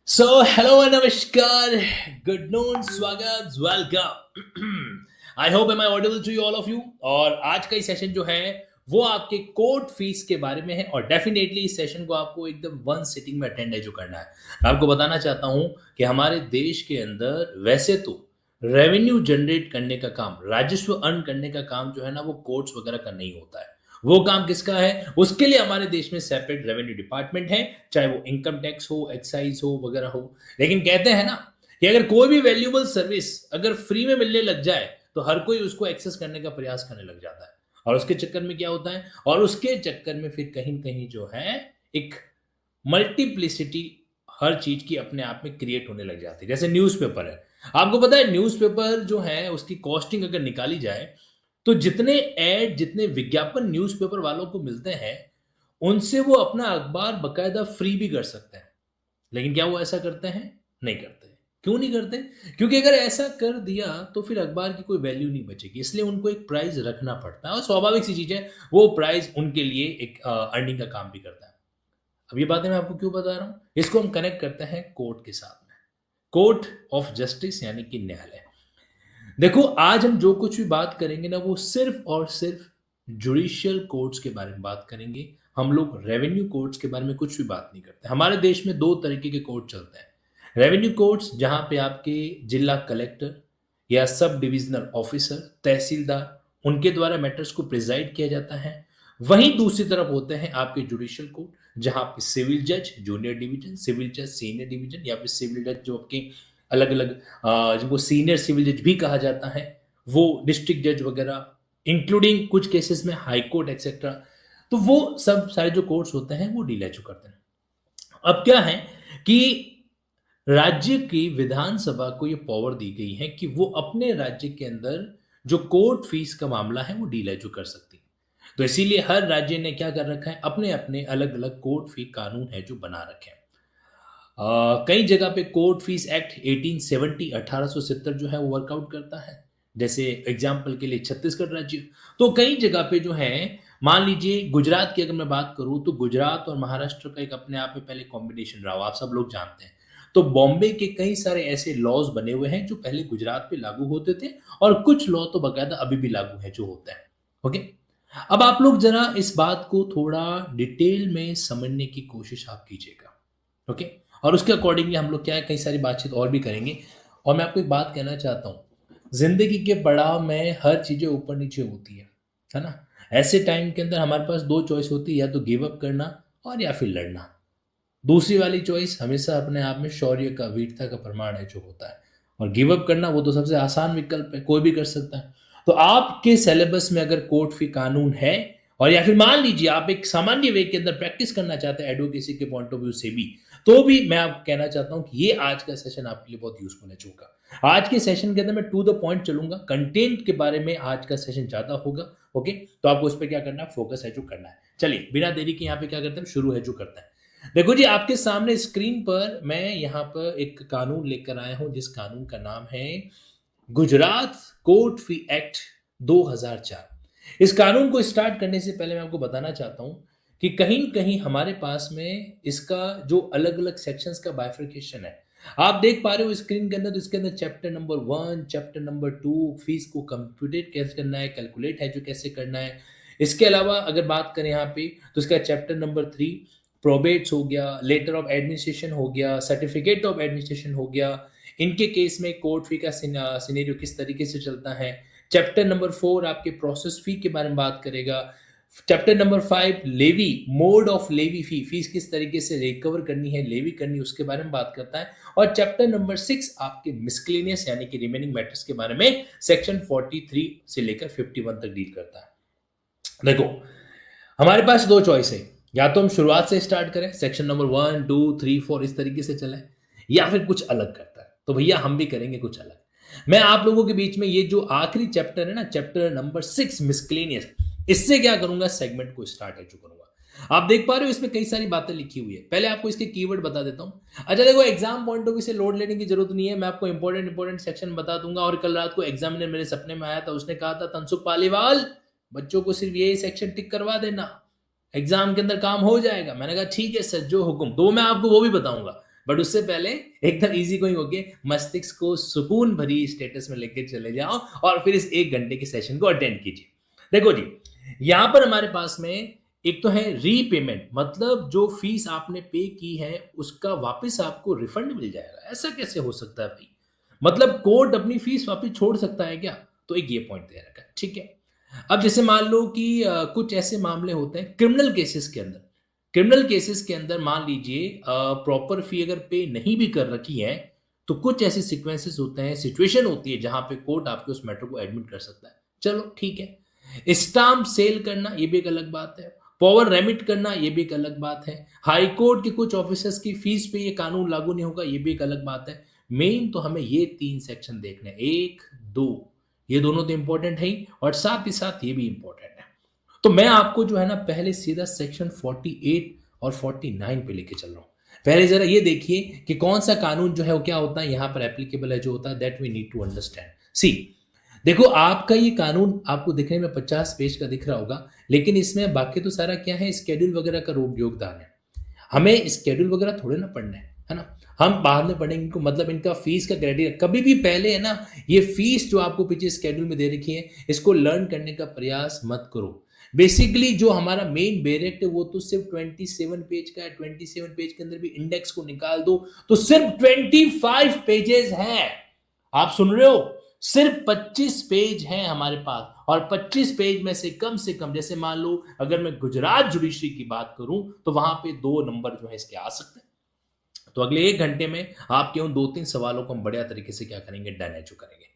So hello नमस्कार, good noon, स्वागत, welcome. I hope am I audible to you all of you. और आज का ये सेशन जो है वो आपके कोर्ट फीस के बारे में है और डेफिनेटली इस सेशन को आपको एकदम वन सिटिंग में अटेंड है जो करना है। मैं आपको बताना चाहता हूँ कि हमारे देश के अंदर वैसे तो रेवेन्यू जनरेट करने का काम, राजस्व अर्न करने का काम जो है ना वो कोर्ट्स वगैरह का नहीं होता है। वो काम किसका है? उसके लिए हमारे देश में सेपरेट रेवेन्यू डिपार्टमेंट है, चाहे वो इनकम टैक्स हो, एक्साइज हो, वगैरह हो। लेकिन कहते हैं ना कि अगर कोई भी वैल्यूएबल सर्विस अगर फ्री में मिलने लग जाए तो हर कोई उसको एक्सेस करने का प्रयास करने लग जाता है। और उसके चक्कर में क्या होता है? और उसके चक्कर में फिर कहीं न कहीं जो है एक मल्टीप्लिसिटी हर चीज की अपने आप में क्रिएट होने लग जाती है। जैसे न्यूज़पेपर है। आपको पता है न्यूज़पेपर जो है उसकी कॉस्टिंग अगर निकाली जाए तो जितने ऐड, जितने विज्ञापन न्यूज़पेपर वालों को मिलते हैं, उनसे वो अपना अखबार बकायदा फ्री भी कर सकते हैं। लेकिन क्या वो ऐसा करते हैं? नहीं करते। क्यों नहीं करते? क्योंकि अगर ऐसा कर दिया तो फिर अखबार की कोई वैल्यू नहीं बचेगी। इसलिए उनको एक प्राइस रखना पड़ता है और स्वाभाविक सी चीज़ है, वो प्राइस उनके लिए एक अर्निंग का काम भी करता है। अब ये बातें मैं आपको क्यों बता रहा हूँ? इसको हम कनेक्ट करते हैं कोर्ट के साथ में। कोर्ट ऑफ जस्टिस यानी कि न्यायालय। देखो, आज हम जो कुछ भी बात करेंगे ना वो सिर्फ और सिर्फ जुडिशियल कोर्ट्स के बारे में बात करेंगे। हम लोग रेवेन्यू कोर्ट्स के बारे में कुछ भी बात नहीं करते। हमारे देश में दो तरीके के कोर्ट चलते हैं। रेवेन्यू कोर्ट्स जहां पे आपके जिला कलेक्टर या सब डिविजनल ऑफिसर, तहसीलदार, उनके द्वारा मैटर्स को प्रिजाइड किया जाता है। वहीं दूसरी तरफ होते हैं आपके जुडिशियल कोर्ट जहां पे सिविल जज जूनियर डिवीजन, सिविल जज सीनियर डिवीजन, या फिर सिविल जज जो आपके अलग अलग, जिनको सीनियर सिविल जज भी कहा जाता है, वो डिस्ट्रिक्ट जज वगैरह, इंक्लूडिंग कुछ केसेस में हाई कोर्ट एक्सेट्रा। तो वो सब सारे जो कोर्ट्स होते हैं वो डील करते हैं। अब क्या है कि राज्य की विधानसभा को ये पावर दी गई है कि वो अपने राज्य के अंदर जो कोर्ट फीस का मामला है वो डील कर सकती है। तो इसीलिए हर राज्य ने क्या कर रखा है, अपने अपने अलग अलग कोर्ट फी कानून है जो बना रखे हैं। कई जगह पे कोर्ट फीस एक्ट 1870 1870 जो है वो वर्कआउट करता है। जैसे एग्जाम्पल के लिए छत्तीसगढ़ राज्य। तो कई जगह पे जो है, मान लीजिए गुजरात की अगर मैं बात करूं तो गुजरात और महाराष्ट्र का एक अपने आप में पहले कॉम्बिनेशन रहा हो, आप सब लोग जानते हैं। तो बॉम्बे के कई सारे ऐसे लॉज बने हुए हैं जो पहले गुजरात पे लागू होते थे, और कुछ लॉ तो बाकायदा अभी भी लागू है जो होता है। ओके। अब आप लोग जरा इस बात को थोड़ा डिटेल में समझने की कोशिश आप कीजिएगा। ओके। और उसके अकॉर्डिंगली हम लोग क्या है, कई सारी बातचीत और भी करेंगे। और मैं आपको एक बात कहना चाहता हूँ, जिंदगी के पड़ाव में हर चीजें ऊपर नीचे होती है ना। ऐसे टाइम के अंदर हमारे पास दो चॉइस होती है, या तो गिव अप करना और या फिर लड़ना। दूसरी वाली चॉइस हमेशा अपने आप में शौर्य का, वीरता का प्रमाण है जो होता है। और गिव अप करना वो तो सबसे आसान विकल्प है, कोई भी कर सकता है। तो आपके सिलेबस में अगर कोर्ट फी कानून है, और या फिर मान लीजिए आप एक सामान्य वे के अंदर प्रैक्टिस करना चाहते हैं एडवोकेसी के पॉइंट ऑफ व्यू से भी, तो भी मैं आपको कहना चाहता हूं कि ये आज का सेशन आपके लिए बहुत यूजफुल है चूंकि आज के सेशन के अंदर मैं टू द पॉइंट चलूंगा, कंटेंट के बारे में आज का सेशन ज्यादा होगा। ओके। तो आपको उस पर क्या करना है, फोकस है जो करना है। चलिए बिना देरी के यहाँ पे क्या करते हैं, शुरू है जो करता है। देखो जी, आपके सामने स्क्रीन पर मैं यहाँ पर एक कानून लेकर आया हूं जिस कानून का नाम है गुजरात कोर्ट फी एक्ट 2004। इस कानून को स्टार्ट करने से पहले मैं आपको बताना चाहता हूं कि कहीं न कहीं हमारे पास में इसका जो अलग अलग सेक्शंस का बाइफर्केशन है, आप देख पा रहे हो स्क्रीन के अंदर। तो इसके अंदर chapter number 1, chapter number 2, fees को कंप्यूटेट कैसे करना है, कैलकुलेट है जो कैसे करना है। इसके अलावा अगर बात करें यहाँ पे, तो इसका चैप्टर नंबर 3 प्रोबेट्स हो गया, लेटर ऑफ एडमिनिस्ट्रेशन हो गया, सर्टिफिकेट ऑफ एडमिनिस्ट्रेशन हो गया। इनके केस में कोर्ट फी का सिनेरियो किस तरीके से चलता है। चैप्टर नंबर 4 आपके प्रोसेस फी के बारे में बात करेगा। Chapter number 5 levy, mode of levy fee, fees किस तरीके से रिकवर करनी है, लेवी करनी है, उसके बारे में बात करता है। और चैप्टर नंबर 6 आपके मिसक्लेनियस यानी कि रिमेनिंग मैटर्स के बारे में सेक्शन 43 से लेकर 51 तक डील करता है। देखो, हमारे पास दो चॉइस है, या तो हम शुरुआत से स्टार्ट करें, सेक्शन नंबर 1 2 3 4 इस तरीके से चलें, या फिर कुछ अलग करता है। तो भैया हम भी करेंगे कुछ अलग। मैं आप लोगों के बीच में ये जो आखिरी चैप्टर है ना, चैप्टर नंबर 6 मिसक्लेनियस, इससे क्या करूंगा, सेगमेंट को स्टार्ट है जो करूंगा। आप देख पा रहे हो इसमें कई सारी बातें लिखी हुई है। पहले आपको इसके कीवर्ड बता देता हूं। अच्छा देखो, एग्जाम पॉइंट ऑफ व्यू से लोड लेने की जरूरत नहीं है, मैं आपको इंपॉर्टेंट सेक्शन बता दूंगा। और कल रात को एग्जामिनर मेरे सपने में आया था, उसने कहा था तनसुख पालीवाल बच्चों को सिर्फ ये सेक्शन टिक करवा देना, एग्जाम के अंदर काम हो जाएगा। मैंने कहा ठीक है सर, जो हुक्म। तो मैं आपको वो भी बताऊंगा बट उससे पहले एकदम इजी गोइंग होके मस्तिष्क को सुकून भरी स्टेटस में लेके चले जाओ और फिर इस 1 घंटे के सेशन को अटेंड कीजिए। देखो जी, यहां पर हमारे पास में एक तो है रीपेमेंट, मतलब जो फीस आपने पे की है उसका वापस आपको रिफंड मिल जाएगा। ऐसा कैसे हो सकता है भाई? मतलब कोर्ट अपनी फीस वापस छोड़ सकता है क्या? तो एक ये पॉइंट दे रखा है, ठीक है। अब जैसे मान लो कि कुछ ऐसे मामले होते हैं क्रिमिनल केसेस के अंदर, मान लीजिए प्रॉपर फी अगर पे नहीं भी कर रखी है, तो कुछ ऐसे सीक्वेंसेस होते हैं, सिचुएशन होती है जहां पे कोर्ट आपके उस मैटर को एडमिट कर सकता है। चलो ठीक है। स्टाम्प सेल करना ये भी एक अलग बात है। पावर रेमिट करना ये भी एक अलग बात है। हाई कोर्ट के कुछ ऑफिसर्स की फीस पे ये कानून लागू नहीं होगा, ये भी एक अलग बात है। मेन तो हमें ये 3 सेक्शन देखने हैं, 1, 2, ये दोनों तो इंपॉर्टेंट है ही, और साथ ही साथ ये भी इंपॉर्टेंट है। तो मैं आपको जो है ना पहले सीधा सेक्शन 48 और 49 पे लेके चल रहा हूं। पहले जरा ये देखिए कि कौन सा कानून जो है वो क्या होता है यहां पर एप्लीकेबल है, जो होता है that we need to understand. See, देखो आपका ये कानून आपको दिखने में 50 पेज का दिख रहा होगा, लेकिन इसमें बाकी तो सारा क्या है, स्केड्यूल वगैरह का योगदान है। हमें स्केड्यूल वगैरह थोड़े ना पढ़ना है ना। हम बाद में पढ़ेंगे इनको, मतलब इनका फीस का क्राइटेरिया कभी भी पहले है ना, ये फीस जो आपको पीछे स्केड्यूल में दे रखी है इसको लर्न करने का प्रयास मत करो। बेसिकली जो हमारा मेन बेरेक्ट है वो तो सिर्फ 27 पेज का है। 27 पेज के अंदर भी इंडेक्स को निकाल दो तो सिर्फ 25 पेजेस हैं। आप सुन रहे हो? सिर्फ 25 पेज हैं हमारे पास, और 25 पेज में से कम जैसे मान लो अगर मैं गुजरात जुडिशरी की बात करूं तो वहां पे 2 नंबर जो है इसके आ सकते हैं। तो अगले 1 घंटे में आपके उन 2-3 सवालों को हम बढ़िया तरीके से क्या करेंगे, डन एचो करेंगे।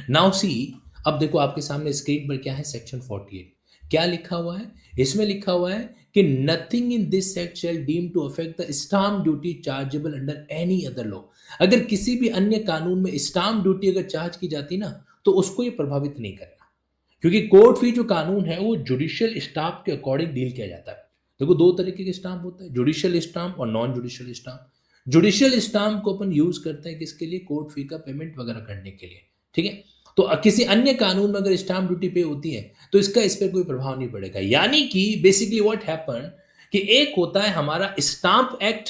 नाउ सी, अब देखो आपके सामने स्क्रीन पर क्या है, सेक्शन 48 क्या लिखा हुआ है? इसमें लिखा हुआ है कि nothing in this act shall deem to affect the stamp duty chargeable under any other law. अगर किसी भी अन्य कानून में स्टाम्प ड्यूटी अगर चार्ज की जाती ना तो उसको ये प्रभावित नहीं करेगा, क्योंकि कोर्ट फी जो कानून है वो जुडिशियल स्टाम्प के अकॉर्डिंग डील किया जाता है। देखो 2 तरीके के स्टाम्प होता है, जुडिशियल स्टाम्प और non judicial stamp. Judicial stamp को अपन यूज करते हैं किसके लिए? कोर्ट फी का पेमेंट वगैरह करने के लिए, ठीक है। तो किसी अन्य कानून में अगर स्टाम्प ड्यूटी पे होती है तो इसका इस पर कोई प्रभाव नहीं पड़ेगा। यानी कि बेसिकली व्हाट हैपन कि एक होता है हमारा स्टाम्प एक्ट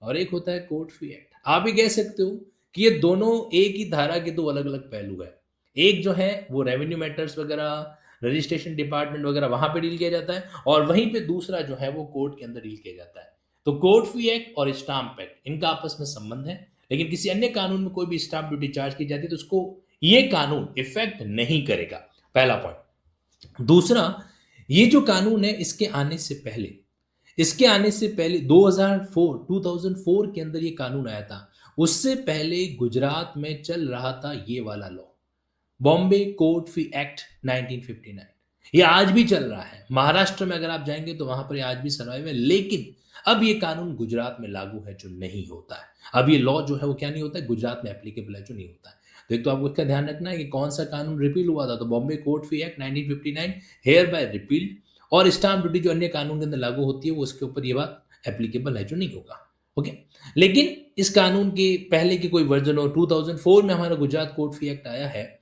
और एक होता है कोर्ट फी एक्ट। आप भी कह सकते हो कि ये दोनों एक ही धारा के 2 अलग अलग पहलू है। एक जो है वो रेवेन्यू मैटर्स वगैरह, रजिस्ट्रेशन डिपार्टमेंट वगैरह वहां पे डील किया जाता है, और वहीं पे दूसरा जो है वो कोर्ट के अंदर डील किया जाता है। तो कोर्ट फी एक्ट और स्टाम्प एक्ट इनका आपस में संबंध है, लेकिन किसी अन्य कानून में कोई भी स्टाम्प ड्यूटी चार्ज की जाती है तो उसको ये कानून इफेक्ट नहीं करेगा, पहला पॉइंट। दूसरा, ये जो कानून है इसके आने से पहले 2004 के अंदर ये कानून आया था। उससे पहले गुजरात में चल रहा था ये वाला law, Bombay court fee act 1959। ये आज भी चल रहा है। महाराष्ट्र में अगर आप जाएंगे तो वहां पर ये आज भी सर्वाइव है, लेकिन अब ये कानून गुजरात में लागू है जो नहीं होता है। अब ये लॉ जो है वो क्या नहीं होता है, गुजरात में एप्लीकेबल है जो नहीं होता है। तो एक तो आपको इसका ध्यान रखना है कि कौन सा कानून रिपील हुआ था, तो Bombay court fee act 1959 hereby repealed, और स्टाम्प ड्यूटी जो अन्य कानून के अंदर लागू होती है वो उसके ऊपर ये बात एप्लीकेबल है जो नहीं होगा। ओके, लेकिन इस कानून के पहले की कोई वर्जन हो, 2004 में हमारा गुजरात कोर्ट फी एक्ट आया है,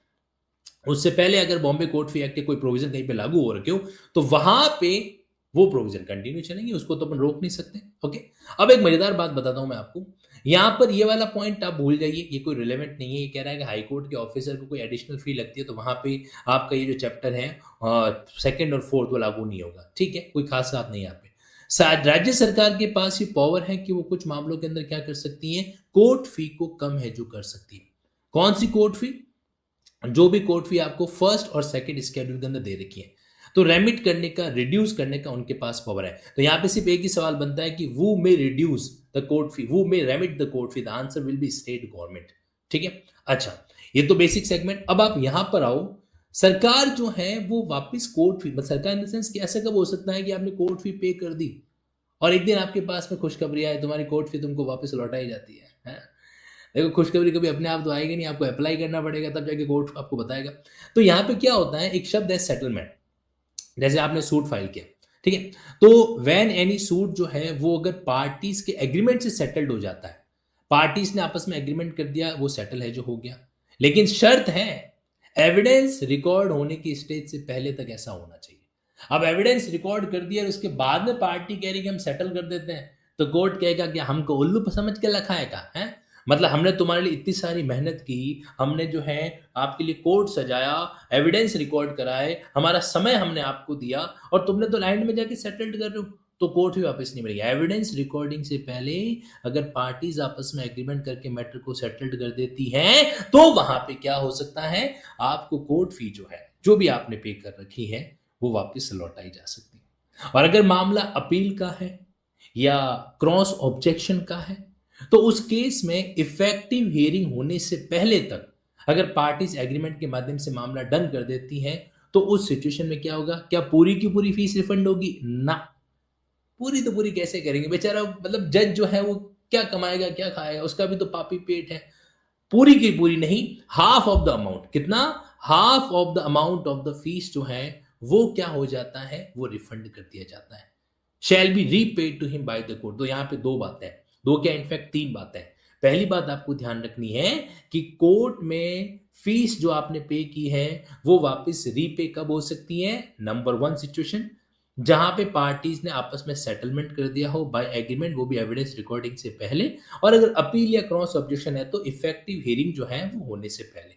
उससे पहले अगर बॉम्बे कोर्ट फी एक्ट के कोई प्रोविजन कहीं पे लागू हो रखे हो तो वहां पे वो प्रोविजन कंटिन्यू चलेंगे, उसको तो अपन रोक नहीं सकते। ओके, अब एक मजेदार बात बताता हूं मैं आपको। यहां पर ये वाला पॉइंट आप भूल जाइए, ये कोई रिलेवेंट नहीं है। ये कह रहा है कि हाई कोर्ट के ऑफिसर को कोई एडिशनल फी लगती है तो वहां पे आपका ये जो चैप्टर है 2nd और 4th वो लागू नहीं होगा, ठीक है, कोई खास बात नहीं। यहाँ पे राज्य सरकार के पास ये पावर है कि वो कुछ मामलों के अंदर क्या कर सकती है, कोर्ट फी को कम है जो कर सकती है। कौन सी कोर्ट फी? जो भी कोर्ट फी आपको फर्स्ट और सेकंड स्केड्यूल के अंदर दे रखी है, तो रेमिट करने का, रिड्यूस करने का उनके पास पावर है। तो यहां पे सिर्फ एक ही सवाल बनता है कि वो may reduce the court fee, वो may remit the court fee, the answer will be state government, ठीक है। अच्छा, ये तो बेसिक सेगमेंट। अब आप यहां पर आओ, सरकार जो है वो वापस कोर्ट फी, मतलब सरकार इन द सेंस कि ऐसा कब हो सकता है कि आपने कोर्ट फी पे कर दी और एक दिन आपके पास में खुशखबरी आए, तुम्हारी कोर्ट फी तुमको वापस लौटाई जाती है? देखो खुशखबरी कभी अपने आप तो आएगी नहीं, आपको अप्लाई करना पड़ेगा, तब जाके कोर्ट आपको बताएगा। तो यहाँ पे क्या होता है, एक शब्द है सेटलमेंट। जैसे आपने सूट फाइल किया, ठीक है, तो व्हेन एनी सूट जो है वो अगर पार्टीज के एग्रीमेंट से सेटल्ड हो जाता है, पार्टीज ने आपस में एग्रीमेंट कर दिया, वो सेटल है जो हो गया। लेकिन शर्त है एविडेंस रिकॉर्ड होने की स्टेज से पहले तक ऐसा होना चाहिए। अब एविडेंस रिकॉर्ड कर दिया और उसके बाद में पार्टी कह रही कि हम सेटल कर देते हैं, तो कोर्ट कहेगा कि हमको उल्लू समझ के रखा है का है, मतलब हमने तुम्हारे लिए इतनी सारी मेहनत की, हमने जो है आपके लिए कोर्ट सजाया, एविडेंस रिकॉर्ड कराए, हमारा समय हमने आपको दिया, और तुमने तो लैंड में जाके सेटल्ड कर रहे हो, तो कोर्ट भी वापस नहीं मिलेगी। एविडेंस रिकॉर्डिंग से पहले अगर पार्टीज आपस में एग्रीमेंट करके मैटर को सेटल्ड कर देती हैं, तो वहां पे क्या हो सकता है, आपको कोर्ट फी जो है, जो भी आपने पे कर रखी है, वो वापस लौटाई जा सकती है। और अगर मामला अपील का है या क्रॉस ऑब्जेक्शन का है, तो उस केस में इफेक्टिव हियरिंग होने से पहले तक अगर पार्टीज एग्रीमेंट के माध्यम से मामला डन कर देती हैं, तो उस सिचुएशन में क्या होगा, क्या पूरी की पूरी फीस रिफंड होगी? ना, पूरी तो पूरी कैसे करेंगे बेचारा, मतलब जज जो है वो क्या कमाएगा क्या खाएगा, उसका भी तो पापी पेट है। पूरी की पूरी नहीं, हाफ ऑफ द अमाउंट, कितना, half of the amount of the fees जो है वो क्या हो जाता है, वो रिफंड कर दिया जाता है। Shall be repaid to him by the court. तो यहां पे दो बातें हैं, दो क्या इनफैक्ट तीन बातें हैं। पहली बात आपको ध्यान रखनी है कि कोर्ट में फीस जो आपने पे की है वो वापस रीपे कब हो सकती है? नंबर वन सिचुएशन, जहां पे पार्टीज ने आपस में सेटलमेंट कर दिया हो बाय एग्रीमेंट, वो भी एविडेंस रिकॉर्डिंग से पहले, और अगर अपील या क्रॉस ऑब्जेक्शन है तो इफेक्टिव हियरिंग जो है वो होने से पहले।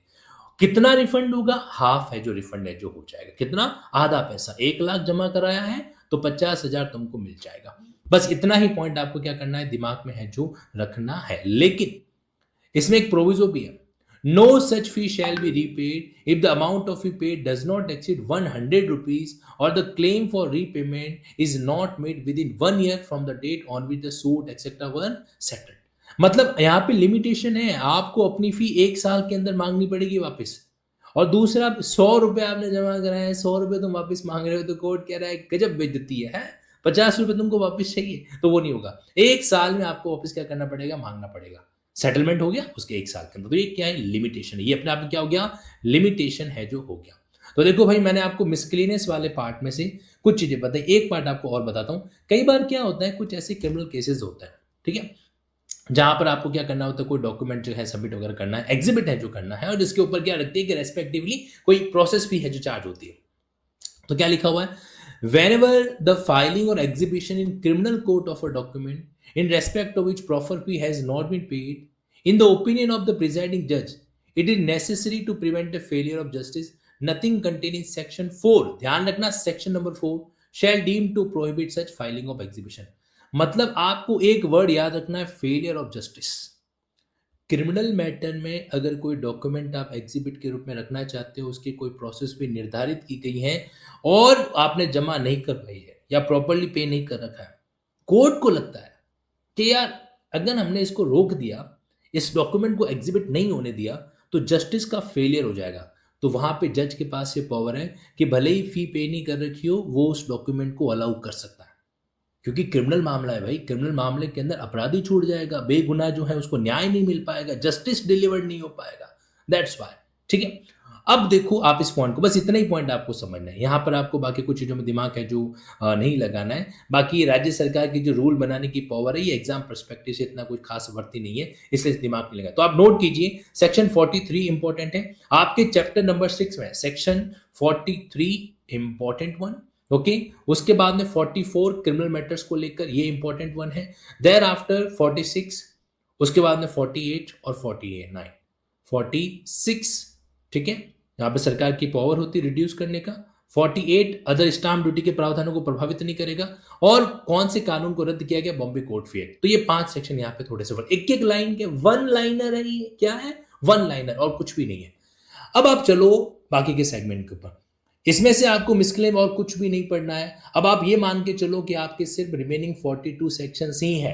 कितना रिफंड होगा? हाफ है जो रिफंड है जो हो जाएगा। कितना? आधा पैसा। 1 लाख जमा कराया है तो 50,000 तुमको मिल जाएगा। बस इतना ही पॉइंट आपको क्या करना है, दिमाग में है जो रखना है। लेकिन इसमें एक प्रोविजो भी है, no such fee shall be repaid if the amount of fee paid does not exceed 100 rupees और the claim for repayment is not made within 1 year from the date on which the suit etcetera one settled. मतलब यहाँ पे limitation है, आपको अपनी फी 1 साल के अंदर मांगनी पड़ेगी वापस। और दूसरा, 100 रुपए आपने जमा कराए हैं, 100 रुपए तुम वापस मांग रहे हो, तो कोर्ट कह रहा है गजब बेइज्जती है, 50 रुपए तुमको वापस चाहिए, तो वो नहीं होगा। 1 साल में आपको वापस क्या करना पड़ेगा, मांगना पड़ेगा। सेटलमेंट हो गया उसके 1 साल के अंदर। तो ये क्या है, लिमिटेशन है, ये अपने आप में क्या हो गया, लिमिटेशन है जो हो गया। तो देखो भाई, मैंने आपको मिसक्लेनियस वाले पार्ट में से कुछ चीजें बताई, एक पार्ट आपको और बताता हूं। कई बार क्या होता है, कुछ ऐसे क्रिमिनल केसेस होते हैं, ठीक है, जहां पर आपको क्या करना होता है, कोई डॉक्यूमेंट जो है सबमिट वगैरह करना है, एग्जिबिट है जो करना है, और जिसके ऊपर क्या रखती है कि रेस्पेक्टिवली कोई प्रोसेस फी है जो चार्ज होती है। तो क्या लिखा हुआ है, whenever the filing or exhibition in criminal court of a document in respect of which proper fee has not been paid in the opinion of the presiding judge, it is necessary to prevent a failure of justice, nothing contained in section 4, ध्यान रखना section number 4 shall deem to prohibit such filing of exhibition। मतलब आपको एक word याद रखना है, failure of justice. Criminal matter में अगर कोई डॉक्यूमेंट आप एग्जिबिट के रूप में रखना चाहते हो, उसकी कोई प्रोसेस भी निर्धारित की गई है और आपने जमा नहीं कर पाई है या प्रॉपरली पे नहीं कर रखा है, कोर्ट को लगता है कि यार अगर हमने इसको रोक दिया, इस डॉक्यूमेंट को एग्जिबिट नहीं होने दिया, तो जस्टिस का फेलियर हो जाएगा। तो वहां पे जज के पास ये पावर है कि भले ही फी पे नहीं कर रखी हो, वो उस डॉक्यूमेंट को अलाउ कर सकता है, क्योंकि क्रिमिनल मामला है भाई। क्रिमिनल मामले के अंदर अपराधी छूट जाएगा, बेगुनाह जो है उसको न्याय नहीं मिल पाएगा, जस्टिस डिलीवर्ड नहीं हो पाएगा। दैट्स वाई, ठीक है। अब देखो आप इस पॉइंट को, बस इतना ही पॉइंट आपको समझना है, यहां पर आपको बाकी कुछ चीजों में दिमाग है जो नहीं लगाना है। बाकी राज्य सरकार की जो रूल बनाने की पावर है, ये एग्जाम पर्सपेक्टिव से इतना कुछ खास वर्ती नहीं है, इसलिए दिमाग नहीं लगा। तो आप नोट कीजिए, सेक्शन 43 इंपॉर्टेंट है आपके चैप्टर नंबर 6 में, सेक्शन 43 इंपॉर्टेंट वन। ओके, उसके बाद में 44 क्रिमिनल मैटर्स को लेकर, ये इंपॉर्टेंट वन है। देयर आफ्टर 46, उसके बाद में 48 और 49, 46, ठीक है, यहां पे सरकार की पावर होती है रिड्यूस करने का। 48 अदर स्टाम्प ड्यूटी के प्रावधानों को प्रभावित नहीं करेगा, और कौन से कानून को रद्द किया गया, बॉम्बे कोर्ट फी एक्ट। तो ये 5 सेक्शन यहाँ पे थोड़े से एक एक लाइन के, वन लाइनर है ये, क्या है, वन लाइनर और कुछ भी नहीं है। अब आप चलो बाकी के सेगमेंट के ऊपर, इसमें से आपको मिसक्लेम और कुछ भी नहीं पढ़ना है। अब आप ये मान के चलो कि आपके सिर्फ रिमेनिंग 42 सेक्शंस ही है,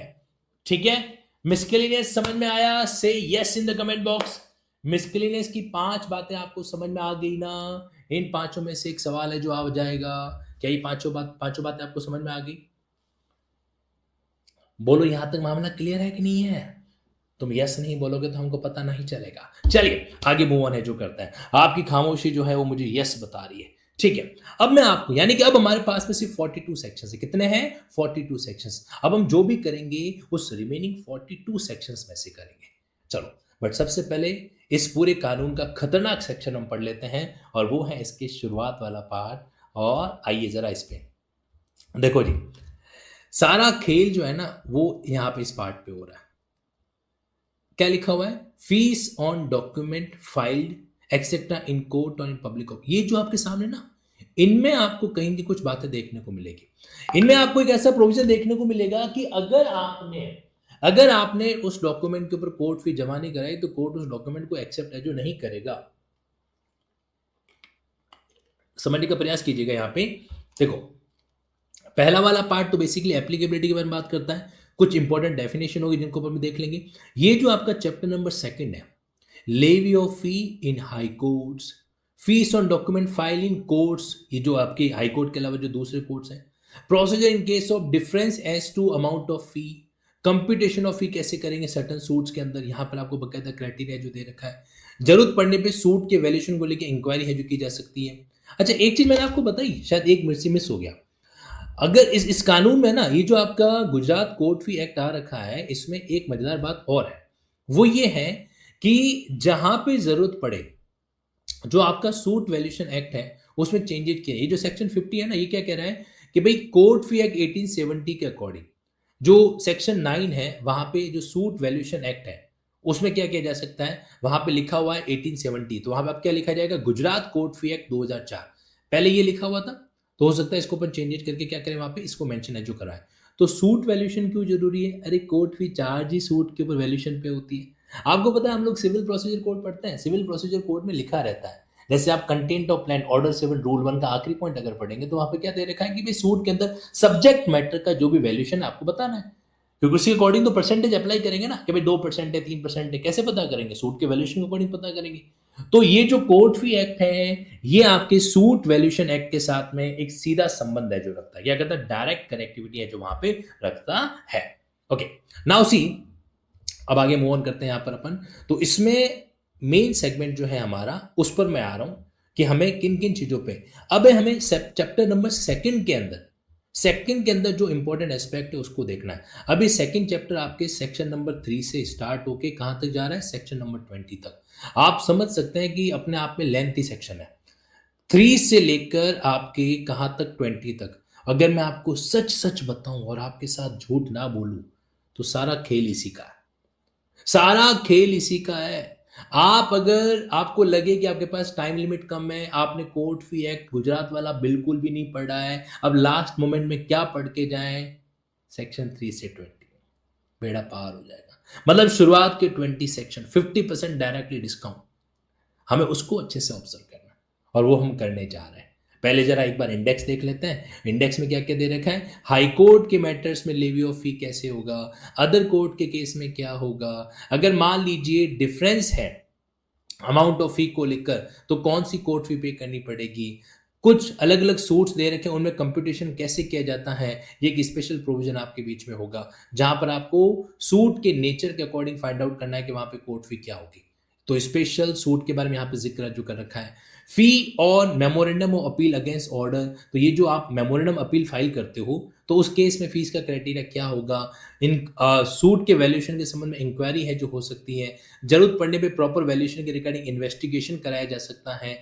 ठीक है। मिसक्लेनियस समझ में आया? Say yes in the comment box. Miscellaneous की 5 बातें आपको समझ में आ गई ना? इन पांचों में से एक सवाल है जो आ जाएगा, क्या ये पांचों बातें आपको समझ में आ गई? बोलो, यहां तक मामला क्लियर है कि नहीं है? तुम यस नहीं बोलोगे तो हमको पता नहीं चलेगा। चलिए आगे मूव ऑन है जो करता है, आपकी खामोशी जो है वो मुझे यस बता रही है, ठीक है। अब मैं आपको, यानी कि अब हमारे पास में सिर्फ 42 सेक्शंस है। कितने हैं? 42 सेक्शंस। अब हम जो भी करेंगे उस रिमेनिंग 42 सेक्शंस में से करेंगे। चलो, बट सबसे पहले इस पूरे कानून का खतरनाक सेक्शन हम पढ़ लेते हैं, और वो है इसके शुरुआत वाला पार्ट। और आइए जरा इस पे देखो जी, सारा खेल जो है ना वो यहां पे इस पार्ट पे हो रहा है। क्या लिखा हुआ है? Fees on document filed etcetera in court और इन पब्लिक। ये जो आपके सामने ना, इनमें आपको कहीं की कुछ बातें देखने को मिलेगी। इनमें आपको एक ऐसा प्रोविजन देखने को मिलेगा कि अगर आपने उस डॉक्यूमेंट के ऊपर कोर्ट फी जमा नहीं कराई तो कोर्ट उस डॉक्यूमेंट को एक्सेप्ट है जो नहीं करेगा। समझने का प्रयास कीजिएगा। यहां पे देखो, पहला वाला पार्ट तो बेसिकली एप्लीकेबिलिटी के बारे में बात करता है। कुछ इंपॉर्टेंट डेफिनेशन होगी जिनको अपन देख लेंगे। ये जो आपका चैप्टर नंबर 2 है, levy of fee in high courts, fees on document file in courts, ये जो आपके हाई कोर्ट के अलावा जो दूसरे कोर्ट्स हैं, procedure in case of difference as to amount of fee, computation of fee कैसे करेंगे सर्टन सूट्स के अंदर, यहां पर आपको बकायदा क्राइटेरिया जो दे रखा है। जरूरत पड़ने पे सूट के वैल्यूएशन को लेकर इंक्वायरी है जो की जा सकती है। अच्छा, एक चीज मैंने आपको बताई, शायद एक मिनट से मिस हो गया। अगर इस कानून में ना, ये जो आपका गुजरात कोर्ट फी एक्ट आ रखा है, इसमें एक मजेदार बात और है। वो ये है कि जहां पे जरूरत पड़े, जो आपका सूट वैल्यूएशन एक्ट है उसमें चेंजेस किए। ये जो सेक्शन 50 है ना, ये क्या कह रहा है कि भाई कोर्ट फी एक्ट 1870 के अकॉर्डिंग जो सेक्शन 9 है, वहां पे जो सूट वैल्यूएशन एक्ट है उसमें क्या किया जा सकता है, वहां पे लिखा हुआ है 1870, तो वहां पे अब क्या लिखा जाएगा, गुजरात कोर्ट फी एक्ट 2004। पहले ये लिखा हुआ था, तो हो सकता है इसको अपन चेंजेस करके क्या करें, वहां पे इसको मेंशन है जो करा है। तो सूट वैल्यूएशन क्यों जरूरी है? अरे कोर्ट फी चार्ज ही सूट के ऊपर वैल्यूएशन पे होती है। आपको पता है, हम लोग सिविल प्रोसीजर कोड पढ़ते हैं, सिविल प्रोसीजर कोड में लिखा रहता है, जैसे आप content of plan order 7 rule 1 का आखिरी पॉइंट अगर पढ़ेंगे तो वहां पे क्या दे रखा है कि भाई सूट के अंदर सब्जेक्ट मैटर का जो भी वैल्यूएशन है आपको बताना है, क्योंकि उसके अकॉर्डिंग तो परसेंटेज अप्लाई करेंगे ना, कि भाई 2% है, 3% है, कैसे पता करेंगे? सूट के वैल्यूएशन के अकॉर्डिंग पता करेंगे। तो ये जो कोर्ट फी एक्ट है, ये आपके सूट वैल्यूएशन एक्ट के साथ में एक सीधा संबंध है जो रखता है, क्या कहता है, डायरेक्ट कनेक्टिविटी है जो वहां पे रखता है। ओके, नाउ सी, अब आगे मूव ऑन करते हैं यहां पर अपन। तो इसमें मेन सेगमेंट जो है हमारा, उस पर मैं आ रहा हूं कि हमें किन किन चीजों पे, अब हमें चैप्टर नंबर 2 के अंदर जो इंपॉर्टेंट एस्पेक्ट है उसको देखना है। अभी सेकंड चैप्टर आपके सेक्शन नंबर 3 से स्टार्ट होके कहां तक जा रहा है, सेक्शन नंबर 20 तक। आप समझ सकते हैं कि अपने आप में लेंथी सेक्शन है, 3 से लेकर आपके कहां तक, 20 तक। अगर मैं आपको सच सच बताऊं और आपके साथ झूठ ना बोलूं, तो सारा खेल इसी का है, सारा खेल इसी का है। आप अगर आपको लगे कि आपके पास टाइम लिमिट कम है, आपने कोर्ट फी एक्ट गुजरात वाला बिल्कुल भी नहीं पढ़ा है, अब लास्ट मोमेंट में क्या पढ़ के जाएं, सेक्शन 3 से 20, बेड़ा पार हो जाएगा। मतलब शुरुआत के 20 सेक्शन 50% डायरेक्टली डिस्काउंट, हमें उसको अच्छे से ऑब्जर्व करना है, और वो हम करने जा रहे हैं। पहले जरा एक बार इंडेक्स देख लेते हैं। इंडेक्स में क्या क्या दे रखा है, हाई कोर्ट के मैटर्स में लेवी ऑफ फी कैसे होगा, अदर कोर्ट के केस में क्या होगा, अगर मान लीजिए डिफरेंस है अमाउंट ऑफ फी को लेकर तो कौन सी कोर्ट फी पे करनी पड़ेगी, कुछ अलग अलग सूट्स दे रखे हैं उनमें कंप्यूटेशन कैसे किया जाता है, ये एक स्पेशल प्रोविजन आपके बीच में होगा जहां पर आपको सूट के नेचर के अकॉर्डिंग फाइंड आउट करना है कि वहां पे कोर्ट फी क्या होगी। तो स्पेशल सूट के बारे में यहाँ पे जिक्र जो कर रखा है। फी और memorandum of appeal against order, तो ये जो आप मेमोरेंडम अपील फाइल करते हो तो उस केस में फीस का क्राइटेरिया क्या होगा, इन सूट के वैल्यूएशन के संबंध में इंक्वायरी है जो हो सकती है, जरूरत पड़ने पे प्रॉपर वैल्यूएशन के रिगार्डिंग इन्वेस्टिगेशन कराया जा सकता है,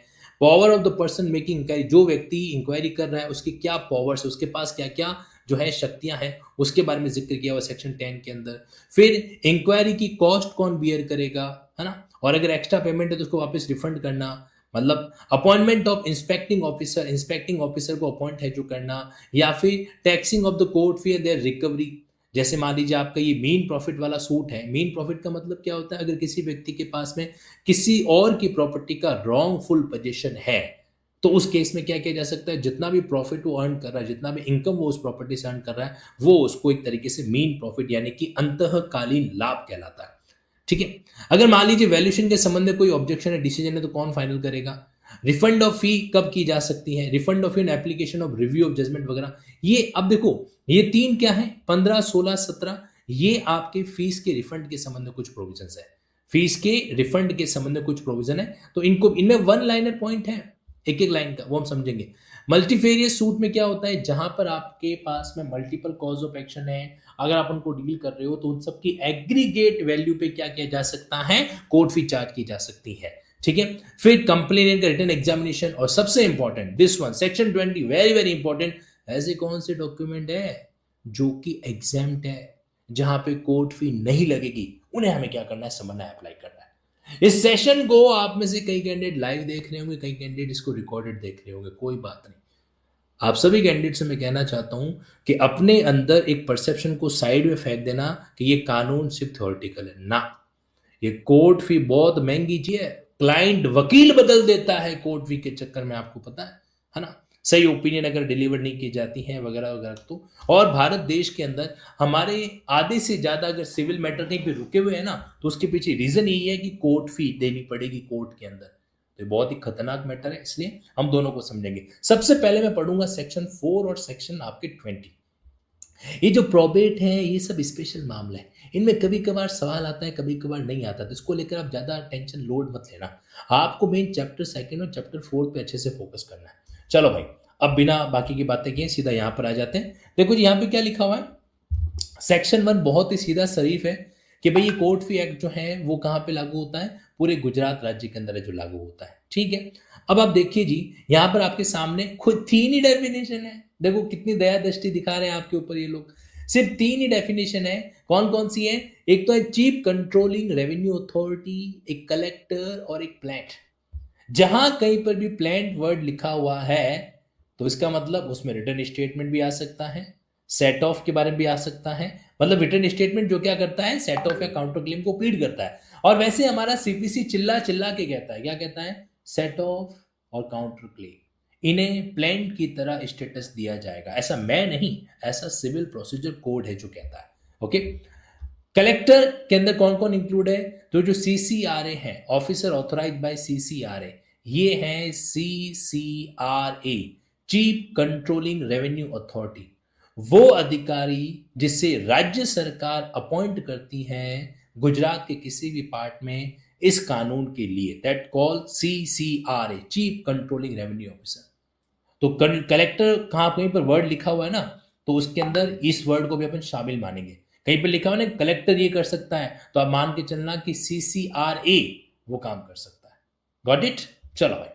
power of the person making inquiry, जो व्यक्ति इंक्वायरी कर रहा है उसकी क्या पावर्स है, उसके पास क्या क्या जो है शक्तियां हैं, उसके बारे में जिक्र किया हुआ सेक्शन 10 के अंदर। फिर इंक्वायरी की कॉस्ट कौन बियर करेगा, है ना, और अगर एक्स्ट्रा पेमेंट है तो उसको वापस रिफंड करना, मतलब appointment of inspecting officer, inspecting officer को अपॉइंट है जो करना, या फिर taxing of the court fee and their recovery. जैसे मान लीजिए आपका ये मीन प्रॉफिट वाला सूट है, मीन प्रॉफिट का मतलब क्या होता है, अगर किसी व्यक्ति के पास में किसी और की प्रॉपर्टी का रॉन्गफुल पोजीशन है तो उस केस में क्या किया जा सकता है, जितना भी प्रॉफिट वो अर्न कर रहा है, जितना भी इनकम वो उस प्रॉपर्टी से अर्न कर रहा है, वो उसको एक तरीके से मीन प्रॉफिट यानी कि अंतःकालीन लाभ कहलाता है। ठीक है, अगर मान लीजिए वैल्यूएशन के संबंध में कोई ऑब्जेक्शन है, डिसीजन है, तो कौन फाइनल करेगा, रिफंड ऑफ फी कब की जा सकती है, refund of in application of review of judgment वगैरह। ये अब देखो, ये 3 क्या है, 15, 16, 17, ये आपके फीस के रिफंड के संबंध में कुछ प्रोविजन है, फीस के रिफंड के संबंध में कुछ प्रोविजन है। तो इनको, इनमें वन लाइनर पॉइंट है, एक एक लाइन का, वो हम समझेंगे। मल्टीफेरियस सूट में क्या होता है, जहां पर आपके पास में मल्टीपल कॉज ऑफ एक्शन है, अगर आप उनको डील कर रहे हो तो उन सबकी एग्रीगेट वैल्यू पे क्या किया जा सकता है, कोर्ट फी चार्ज की जा सकती है। ठीक है, फिर कंप्लेनेंट का रिटन एग्जामिनेशन, और सबसे important this one section 20, very very important, ऐसे कौन से डॉक्यूमेंट है जो कि एग्जाम्प्ट है, जहां पे कोर्ट फी नहीं लगेगी, उन्हें हमें क्या करना है, समझना है, अप्लाई करना है। इस सेशन को आप में से कई कैंडिडेट लाइव देख रहे होंगे, कई कैंडिडेट इसको रिकॉर्डेड देख रहे होंगे, कोई बात नहीं। आप सभी कैंडिडेट से मैं कहना चाहता हूं कि अपने अंदर एक परसेप्शन को साइड में फेंक देना कि ये कानून सिर्फ थ्योरेटिकल है ना। ये कोर्ट फी बहुत महंगी चीज है, क्लाइंट वकील बदल देता है कोर्ट फी के चक्कर में, आपको पता है ना। सही ओपिनियन अगर डिलीवर नहीं की जाती है वगैरह वगैरह तो। और भारत देश के अंदर हमारे आधे से ज्यादा अगर सिविल मैटर कहीं पे रुके हुए हैं ना, तो उसके पीछे रीजन यही है कि कोर्ट फी देनी पड़ेगी कोर्ट के अंदर। तो ये बहुत ही खतरनाक मैटर है, इसलिए हम दोनों को समझेंगे। सबसे पहले मैं पढ़ूंगा सेक्शन 4 और सेक्शन आपके 20। ये जो प्रोबेट है ये सब स्पेशल मामला है, इनमें कभी कभार सवाल आता है, कभी कभार नहीं आता, तो इसको लेकर आप ज्यादा टेंशन लोड मत लेना। आपको मेन चैप्टर 2 और चैप्टर 4 पे अच्छे से फोकस करना है। चलो भाई, अब बिना बाकी की बातें किए सीधा यहाँ पर आ जाते हैं। देखो जी, यहाँ पे क्या लिखा हुआ है। सेक्शन 1 बहुत ही सीधा शरीफ है कि भाई ये कोर्ट फी एक्ट जो है वो कहाँ पे लागू होता है, पूरे गुजरात राज्य के अंदर है जो लागू होता है, ठीक है। अब आप देखिए जी, यहाँ पर आपके सामने खुद 3 ही डेफिनेशन है। देखो कितनी दया दृष्टि दिखा रहे हैं आपके ऊपर ये लोग। सिर्फ 3 ही डेफिनेशन है। कौन कौन सी है? एक तो है चीफ कंट्रोलिंग रेवेन्यू अथॉरिटी, एक कलेक्टर और एक प्लांट। जहां कहीं पर भी प्लांट वर्ड लिखा हुआ है तो इसका मतलब उसमें रिटर्न स्टेटमेंट भी आ सकता है, सेट ऑफ के बारे में भी आ सकता है। मतलब रिटर्न स्टेटमेंट जो क्या करता है, सेट ऑफ या काउंटर क्लेम को प्लीड करता है। और वैसे हमारा सीपीसी चिल्ला चिल्ला के कहता है, क्या कहता है, सेट ऑफ और काउंटर क्लेम इन्हें प्लांट की तरह स्टेटस दिया जाएगा। ऐसा मैं नहीं, ऐसा सिविल प्रोसीजर कोड है जो कहता है। ओके। कलेक्टर के अंदर कौन कौन इंक्लूड है? तो जो सीसीआरए है, ऑफिसर ऑथोराइज बाय सीसीआरए, ये है सीसीआरए, चीफ कंट्रोलिंग रेवेन्यू अथॉरिटी। वो अधिकारी जिसे राज्य सरकार अपॉइंट करती है गुजरात के किसी भी पार्ट में इस कानून के लिए, that call CCRA, chief controlling revenue officer. तो कलेक्टर कहां कहीं पर वर्ड लिखा हुआ है ना, तो उसके अंदर इस वर्ड को भी अपन शामिल मानेंगे। कहीं पर लिखा हुआ ना कलेक्टर ये कर सकता है, तो आप मान के चलना कि सीसीआरए वो काम कर सकता है। Got it? चलो भाई,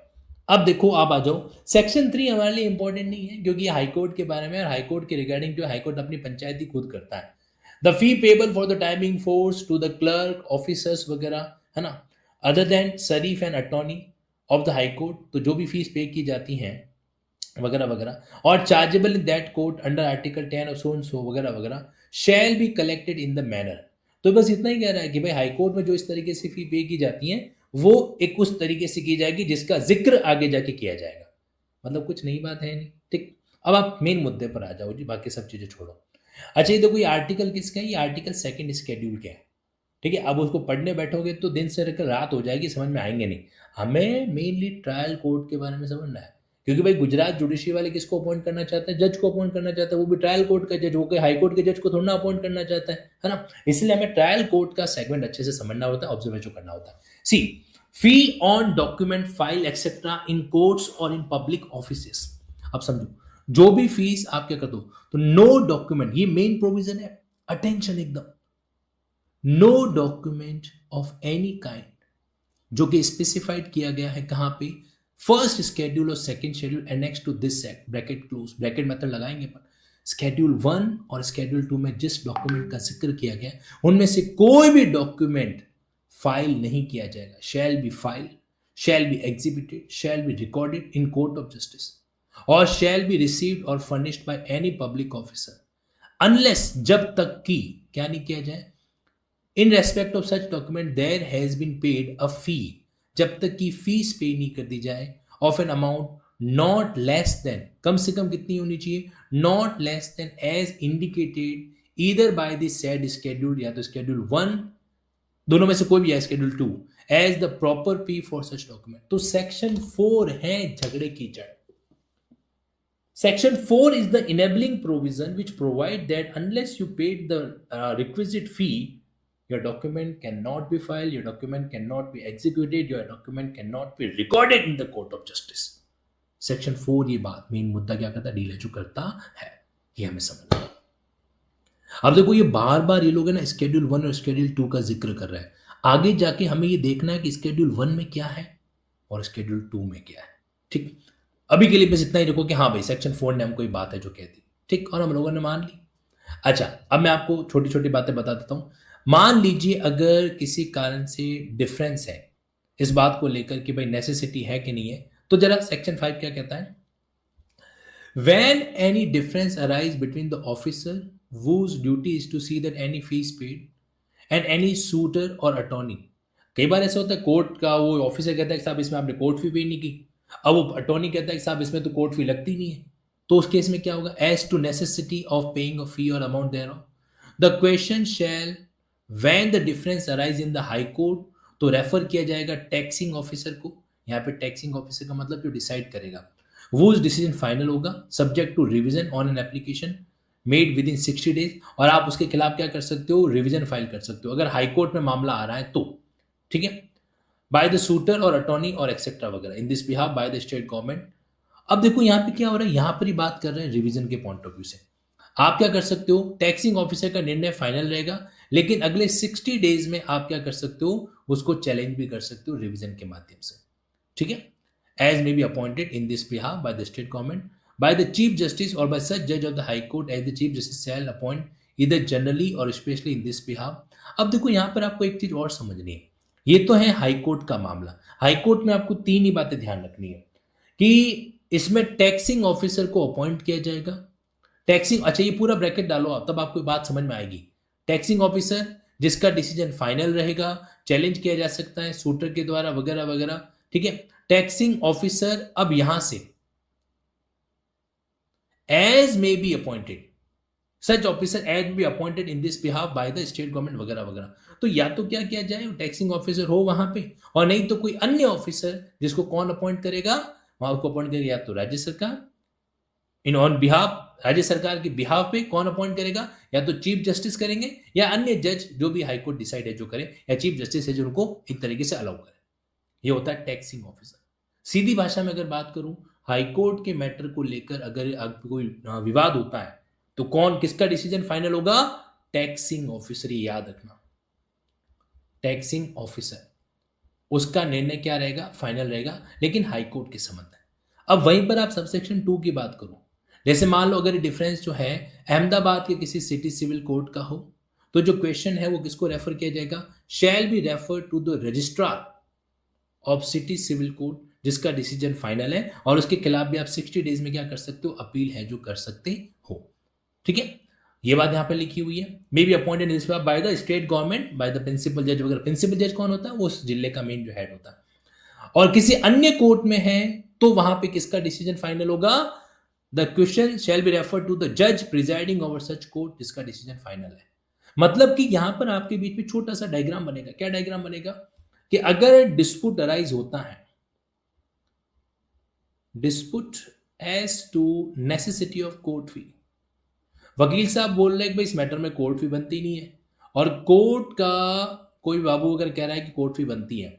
अब देखो आप आ जाओ। सेक्शन 3 हमारे लिए इंपॉर्टेंट नहीं है क्योंकि हाईकोर्ट के बारे में, और हाईकोर्ट के रिगार्डिंग जो हाईकोर्ट अपनी पंचायती खुद करता है। The fee payable for the timing force to the clerk officers वगैरह, है ना, other than sheriff and attorney of the high court, तो जो भी फीस पे की जाती हैं वगैरह वगैरह, और chargeable in that court under article 10 और सो एंड सो वगैरह वगैरह, shall be collected in the manner. तो बस इतना ही कह रहा है कि भाई हाई कोर्ट में जो इस तरीके से फी पे की जाती है वो एक उस तरीके से की जाएगी जिसका जिक्र आगे जाके किया जाएगा। मतलब कुछ नई बात है नहीं, ठीक। अब आप मेन मुद्दे पर आ जाओ जी, बाकी सब चीजें छोड़ो। अच्छा, ये देखो ये आर्टिकल किसका है, ये आर्टिकल 2 स्केड्यूल का है, ठीक है। अब उसको पढ़ने बैठोगे तो दिन से लेकर रात हो जाएगी, समझ में आएंगे नहीं। हमें मेनली ट्रायल कोर्ट के बारे में समझना है, क्योंकि भाई गुजरात जुडिशरी वाले किसको अपॉइंट करना चाहते हैं, जज को अपॉइंट करना चाहता है, वो भी ट्रायल कोर्ट का जज, वो कोई हाई कोर्ट के जज को थोड़ा ना अपॉइंट करना चाहता है ना। इसलिए हमें ट्रायल कोर्ट का सेगमेंट अच्छे से समझना होता है, ऑब्जर्वेशन करना होता है। See, fee on document file etcetera in courts और इन पब्लिक ऑफिसेस। अब समझो, जो भी फीस आप क्या कर दो, तो नो डॉक्यूमेंट, ये मेन प्रोविजन है, अटेंशन एकदम, no document of any kind जो कि स्पेसिफाइड किया गया है कहां पे, फर्स्ट स्केड्यूल और second schedule annex to this act, bracket close, bracket method लगाएंगे पर स्केड्यूल 1 और स्केड्यूल 2 में जिस डॉक्यूमेंट का जिक्र किया गया उनमें से कोई भी डॉक्यूमेंट फाइल नहीं किया जाएगा। Shall be file, shall be exhibited, shall be recorded in court of justice, और शैल बी रिसीव्ड और furnished by any public officer unless, जब तक कि क्या नहीं किया जाए, in respect of such document there has been paid a fee, जब तक की फीस पे नहीं कर दी जाए, of an amount not less than, कम से कम कितनी होनी चाहिए, not less then as indicated either by the said schedule, या तो स्केड्यूल 1, दोनों में से कोई भी है, schedule 2, as the proper fee for such document. तो सेक्शन 4 है झगड़े की जड़। Section 4 is the enabling provision which provide that unless you paid the requisite fee, your document cannot be filed, your document cannot be executed, your document cannot be recorded in the court of justice. Section 4 ये बात main मुद्दा क्या करता है, deal जो करता है, ये हमें समझना है। अब देखो ये बार बार ये लोग है ना स्केड्यूल 1 और स्केड्यूल 2 का जिक्र कर रहा है, आगे जाके हमें ये देखना है कि स्केड्यूल 1 में क्या है और स्केड्यूल 2 में क्या है, ठीक। अभी के लिए बस इतना ही रखो कि हाँ भाई सेक्शन 4 ने हमको ये बात है जो कहती, ठीक, और हम लोगों ने मान ली। अच्छा, अब मैं आपको छोटी-छोटी बातें बता देता हूँ। मान लीजिए अगर किसी कारण से डिफरेंस है, इस बात को लेकर कि भाई नेसेसिटी है कि नहीं है, तो ज़रा सेक्शन 5 क्या कहता है? When any difference arise between the officer whose duty is to see that any fee is paid and any suitor or attorney, कई बार ऐसा होता है कोर्ट का वो ऑफिसर कहता है कि साहब इसमें आपने कोर्ट फी पे नहीं की, अब वो अटॉर्नी कहता है कि साहब इसमें तो कोर्ट फी लगती नहीं है, तो उस केस में क्या होगा? As to necessity of paying a fee और amount there the question shall when the difference arise in the high court, तो रेफर किया जाएगा टैक्सिंग ऑफिसर को। यहाँ पे टैक्सिंग ऑफिसर का मतलब जो डिसाइड करेगा वो डिसीजन फाइनल होगा subject to revision on an application made within 60 days, और आप उसके खिलाफ क्या कर सकते हो? रिवीजन फाइल कर सकते हो अगर हाई कोर्ट में मामला आ रहा है तो। ठीक है, बाय द शूटर और अटॉर्नी और एक्सेट्रा वगैरह इन this behalf by the state government. अब देखो यहाँ पे क्या हो रहा है, यहाँ पर ही बात कर रहे हैं रिवीजन के पॉइंट ऑफ व्यू से। आप क्या कर सकते हो? टैक्सिंग ऑफिसर का निर्णय फाइनल रहेगा, लेकिन अगले 60 डेज में आप क्या कर सकते हो? उसको चैलेंज भी कर सकते हो रिवीजन के माध्यम से। ठीक है, as may be appointed in this behalf by the state government by the chief justice or by such judge of the high court as the chief justice shall appoint either generally or especially in this behalf। अब देखो यहां पर आपको एक चीज और समझनी है, ये तो है हाई कोर्ट का मामला। हाई कोर्ट में आपको तीन ही बातें ध्यान रखनी है कि इसमें टैक्सिंग ऑफिसर को अपॉइंट किया जाएगा। टैक्सिंग, अच्छा ये पूरा ब्रैकेट डालो आप, तब आपको बात समझ में आएगी। टैक्सिंग ऑफिसर जिसका डिसीजन फाइनल रहेगा, चैलेंज किया जा सकता है सूटर के द्वारा वगैरह वगैरह। ठीक है, टैक्सिंग ऑफिसर अब यहां से as may be appointed, such officer as be appointed in this behalf by the state government वगैरह वगैरह। तो या तो क्या किया जाए, टैक्सिंग ऑफिसर हो वहां पे, और नहीं तो कोई अन्य ऑफिसर जिसको कौन अपॉइंट करेगा, वहां उसको अपॉइंट करेगा या तो राज्य सरकार इन ऑन बिहाफ, राज्य सरकार के बिहाफ पे कौन अपॉइंट करेगा, या तो चीफ जस्टिस करेंगे या अन्य जज जो भी हाईकोर्ट डिसाइड है जो करे, या चीफ जस्टिस है जो उनको एक तरीके से अलाउ करे। ये होता है टैक्सिंग ऑफिसर। सीधी भाषा में अगर बात करूं, हाईकोर्ट के मैटर को लेकर अगर कोई विवाद होता है तो कौन, किसका डिसीजन फाइनल होगा? टैक्सिंग ऑफिसर, ये याद रखना। टैक्सिंग ऑफिसर, उसका निर्णय क्या रहेगा? फाइनल रहेगा, लेकिन हाईकोर्ट के संबंध है। अब वहीं पर आप सबसेक्शन 2 की बात करो, जैसे मान लो अगर डिफरेंस जो है अहमदाबाद के किसी सिटी सिविल कोर्ट का हो, तो जो क्वेश्चन है वो किसको रेफर किया जाएगा? Shall be refer to the registrar of city civil court, जिसका डिसीजन फाइनल है, और उसके खिलाफ भी आप 60 डेज में क्या कर सकते हो? अपील है जो कर सकते हो। ठीक है, ये बात यहां पर लिखी हुई है। May be appointed by the state government by the principal जज वगैरह। प्रिंसिपल जज कौन होता है? वो उस जिले का मेन जो हेड होता है। और किसी अन्य कोर्ट में है तो वहां पे किसका डिसीजन फाइनल होगा? The question shall be refer to the जज प्रिजाइडिंग ओवर सच कोर्ट, जिसका डिसीजन फाइनल है। मतलब कि यहां पर आपके बीच में छोटा सा डायग्राम बनेगा। क्या डायग्राम बनेगा? कि अगर डिस्प्यूट अराइज होता है, dispute as to necessity of court fee, वकील साहब बोल रहे हैं कि भाई इस मैटर में कोर्ट फी बनती नहीं है, और कोर्ट का कोई बाबू अगर कह रहा है कि कोर्ट फी बनती है,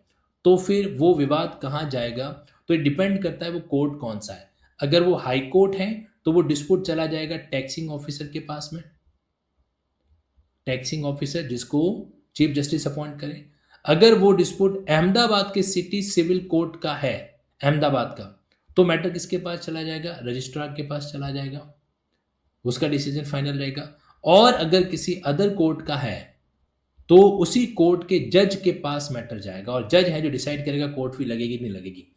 तो फिर वो विवाद कहां जाएगा? तो ये डिपेंड करता है वो कोर्ट कौन सा है। अगर वो हाई कोर्ट है तो वो डिस्प्यूट चला जाएगा टैक्सिंग ऑफिसर के पास में, टैक्सिंग ऑफिसर जिसको चीफ जस्टिस अपॉइंट करे। अगर वो डिस्प्यूट अहमदाबाद के सिटी सिविल कोर्ट का है, अहमदाबाद का, तो मैटर किसके पास चला जाएगा? रजिस्ट्रार के पास चला जाएगा, उसका डिसीजन फाइनल रहेगा। और अगर किसी अदर कोर्ट का है तो उसी कोर्ट के जज के पास मैटर जाएगा, और जज है जो डिसाइड करेगा कोर्ट फी लगेगी कि नहीं लगेगी।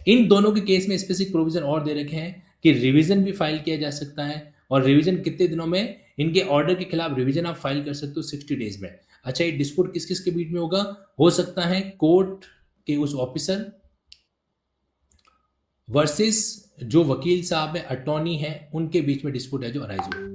इन दोनों के केस में स्पेसिफिक प्रोविजन और दे रखे हैं कि रिवीजन भी फाइल किया जा सकता है, और रिवीजन कितने दिनों में? इनके ऑर्डर के खिलाफ रिवीजन आप फाइल कर सकते हो 60 डेज में। अच्छा, ये डिस्प्यूट किस किस के बीच में होगा? हो सकता है कोर्ट के उस ऑफिसर वर्सेस जो वकील साहब है, अटॉर्नी है, उनके बीच में डिस्प्यूट है जो अराइज हो।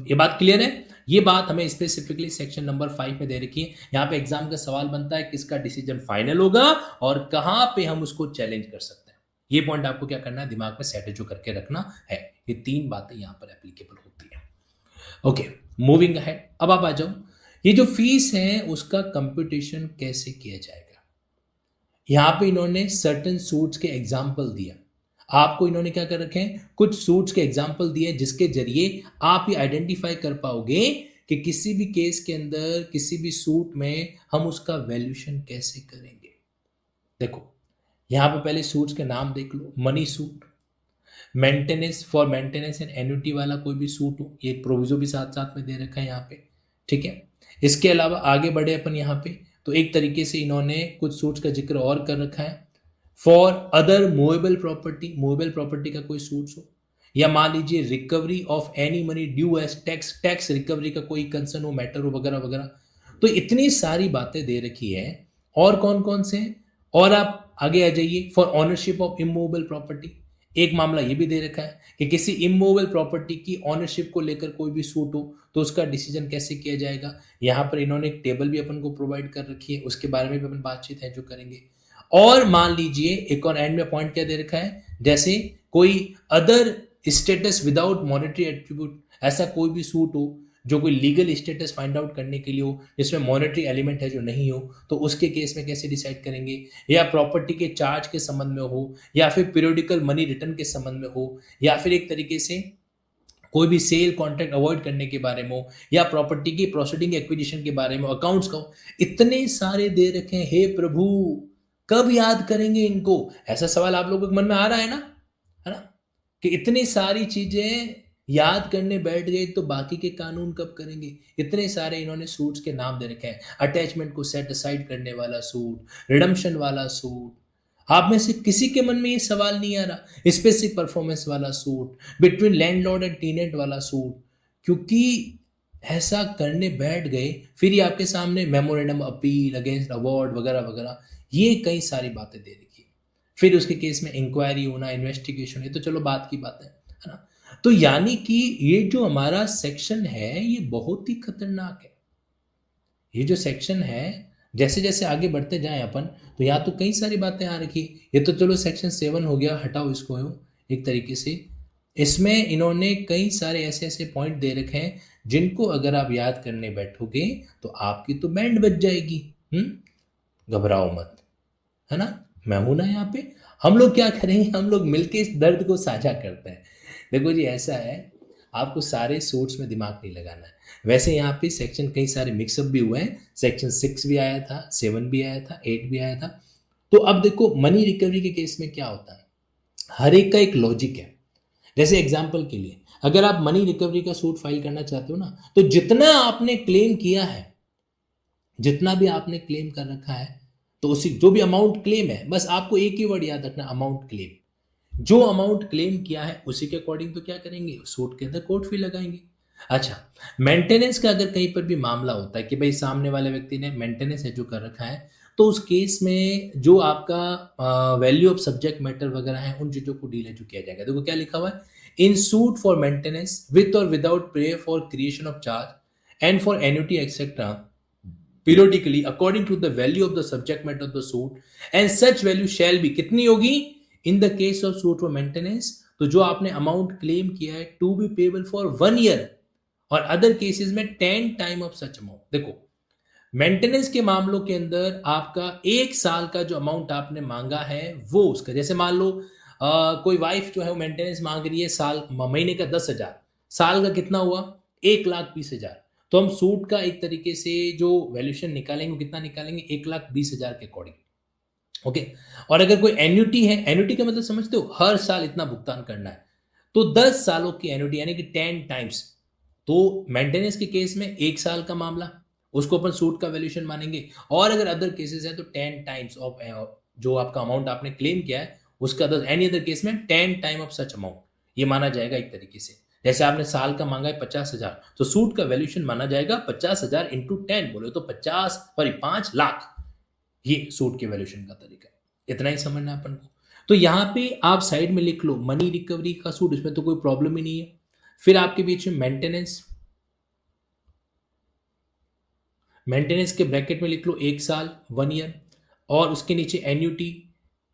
ये बात क्लियर है? ये बात हमें स्पेसिफिकली सेक्शन नंबर 5 में दे रखी है। यहां पे एग्जाम का सवाल बनता है किसका डिसीजन फाइनल होगा और कहां पे हम उसको चैलेंज कर सकते हैं। ये पॉइंट आपको क्या करना है? दिमाग में सेट जो करके रखना है। ये तीन बातें यहां पर एप्लीकेबल होती है। Okay, moving ahead. अब आप आ जाओ, ये जो फीस है उसका कंप्यूटेशन कैसे किया जाएगा। यहां पे इन्होंने सर्टन सूट्स के एग्जाम्पल दिया। आपको इन्होंने क्या कर रखे हैं? कुछ सूट्स के एग्जाम्पल दिए जिसके जरिए आप ये आइडेंटिफाई कर पाओगे कि किसी भी केस के अंदर, किसी भी सूट में हम उसका वैल्यूएशन कैसे करेंगे। देखो, यहां पे पहले सूट्स के नाम देख लो। Money suit, maintenance for maintenance and annuity वाला कोई भी सूट हो, ये प्रोविजो भी साथ साथ में दे रखा है यहाँ पे, ठीक है। इसके अलावा आगे बढ़े अपन यहाँ पे, तो एक तरीके से इन्होंने कुछ सूट्स का जिक्र और कर रखा है। फॉर अदर मूवेबल प्रॉपर्टी का कोई सूट्स हो, या मान लीजिए recovery of any money due as tax, tax recovery का कोई कंसर्न हो, मैटर हो वगैरह वगैरह। तो इतनी सारी बातें दे रखी है। और कौन कौन से हैं, और आप आगे आ जाइए, for ownership of immovable property, एक मामला ये भी दे रखा है कि किसी इमूवेबल प्रॉपर्टी की ऑनरशिप को लेकर कोई भी सूट हो तो उसका डिसीजन कैसे किया जाएगा। यहाँ पर इन्होंने एक टेबल भी अपन को प्रोवाइड कर रखी है, उसके बारे में भी अपन बातचीत है जो करेंगे। और मान लीजिए एक और एंड में पॉइंट क्या दे रखा है, जैसे कोई other status without monetary attribute, ऐसा कोई भी सूट हो जो कोई लीगल स्टेटस फाइंड आउट करने के लिए हो जिसमें मॉनेटरी एलिमेंट है जो नहीं हो, तो उसके केस में कैसे डिसाइड करेंगे, या प्रॉपर्टी के चार्ज के संबंध में हो, या फिर पीरियोडिकल मनी रिटर्न के संबंध में हो, या फिर एक तरीके से कोई भी सेल कॉन्ट्रैक्ट अवॉइड करने के बारे में हो, या प्रॉपर्टी की प्रोसीडिंग एक्विजिशन के बारे में, अकाउंट्स का हो। इतने सारे दे रखे हैं, हे प्रभु कब याद करेंगे इनको, ऐसा सवाल आप लोगों के मन में आ रहा है ना, कि इतनी सारी चीजें याद करने बैठ गए तो बाकी के कानून कब करेंगे। इतने सारे इन्होंने सूट्स के नाम दे रखे हैं, अटैचमेंट को सेट असाइड करने वाला सूट, रिडम्पशन वाला सूट। आप में से किसी के मन में ये सवाल नहीं आ रहा, स्पेसिफिक परफॉर्मेंस वाला suit, between landlord and tenant वाला सूट, क्योंकि ऐसा करने बैठ गए फिर ये आपके सामने मेमोरेंडम अपील अगेंस्ट अवार्ड वगैरह वगैरह, ये कई सारी बातें दे रखी है। फिर उसके केस में इंक्वायरी होना, इन्वेस्टिगेशन, ये तो चलो बात की बात है ना। तो यानी कि ये जो हमारा सेक्शन है ये बहुत ही खतरनाक है। ये जो सेक्शन है, जैसे जैसे आगे बढ़ते जाएं अपन, तो यहाँ तो कई सारी बातें आ रखी। ये तो चलो सेक्शन 7 हो गया, हटाओ इसको एक तरीके से। इसमें इन्होंने कई सारे ऐसे ऐसे पॉइंट दे रखे हैं जिनको अगर आप याद करने बैठोगे तो आपकी तो बैंड बज जाएगी। घबराओ मत, है ना, मैं हूं ना यहाँ पे। हम लोग क्या करेंगे, हम लोग मिलके इस दर्द को साझा करते हैं। देखो जी ऐसा है, आपको सारे सोर्स में दिमाग नहीं लगाना है। वैसे यहाँ पे सेक्शन कई सारे मिक्सअप भी हुए हैं, सेक्शन 6 भी आया था, 7 भी आया था, 8 भी आया था। तो अब देखो मनी रिकवरी के केस में क्या होता है, हर एक का एक लॉजिक है। जैसे एग्जाम्पल के लिए अगर आप मनी रिकवरी का सूट फाइल करना चाहते हो ना, तो जितना आपने क्लेम किया है, जितना भी आपने क्लेम कर रखा है, तो उसी जो भी अमाउंट क्लेम है, बस आपको एक ही वर्ड याद रखना, अमाउंट क्लेम। जो अमाउंट क्लेम किया है उसी के अकॉर्डिंग तो क्या करेंगे, सूट के अंदर कोर्ट फी लगाएंगे। अच्छा, मेंटेनेंस का अगर कहीं पर भी मामला होता है कि भाई सामने वाले व्यक्ति ने मेंटेनेंस है जो कर रखा है, तो उस केस में जो आपका वैल्यू ऑफ सब्जेक्ट मैटर वगैरह है उन चीजों को डील है जो किया जाएगा। देखो क्या लिखा हुआ है, in suit for maintenance with और without pray for creation of charge and for annuity etcetera periodically according to the value of the subject matter of the suit and such value shall be कितनी होगी in the case of suit for maintenance, तो जो आपने amount claim किया है to be payable for 1 year और other cases में 10 time of such amount. देखो मेंटेनेंस के मामलों के अंदर आपका 1 साल का जो अमाउंट आपने मांगा है वो उसका, जैसे मान लो कोई वाइफ जो है वो मेंटेनेंस मांग रही है साल महीने का 10,000, साल का कितना हुआ 1,20,000, तो हम सूट का एक तरीके से जो वैल्यूएशन निकालेंगे वो कितना निकालेंगे 1,20,000 के अकॉर्डिंग। ओके, और अगर कोई एन्युटी है, एन्युटी का मतलब समझते हो, हर साल इतना भुगतान करना है, तो 10 सालों की एन्युटी यानी कि 10 टाइम्स। तो मेंटेनेंस के केस में 1 साल का मामला, उसको अपन सूट का वैल्यूएशन मानेंगे, और अगर अदर केसेस है तो 10 टाइम्स ऑफ जो आपका अमाउंट आपने क्लेम किया है उसका, एनी अदर केस में 10 टाइम ऑफ सच अमाउंट ये माना जाएगा एक तरीके से। जैसे आपने साल का मांगा है 50,000, तो सूट का वैल्यूएशन माना जाएगा 50,000 इंटू 10, बोले तो 5 लाख, ये सूट के वैल्यूएशन का तरीका। इतना ही समझना अपन को। तो यहां पे आप साइड में लिख लो मनी रिकवरी का सूट, इसमें तो कोई प्रॉब्लम ही नहीं है। फिर आपके बीच में मेंटेनेंस, मेंटेनेंस के ब्रैकेट में लिख लो 1 साल 1 ईयर, और उसके नीचे एन्यूटी,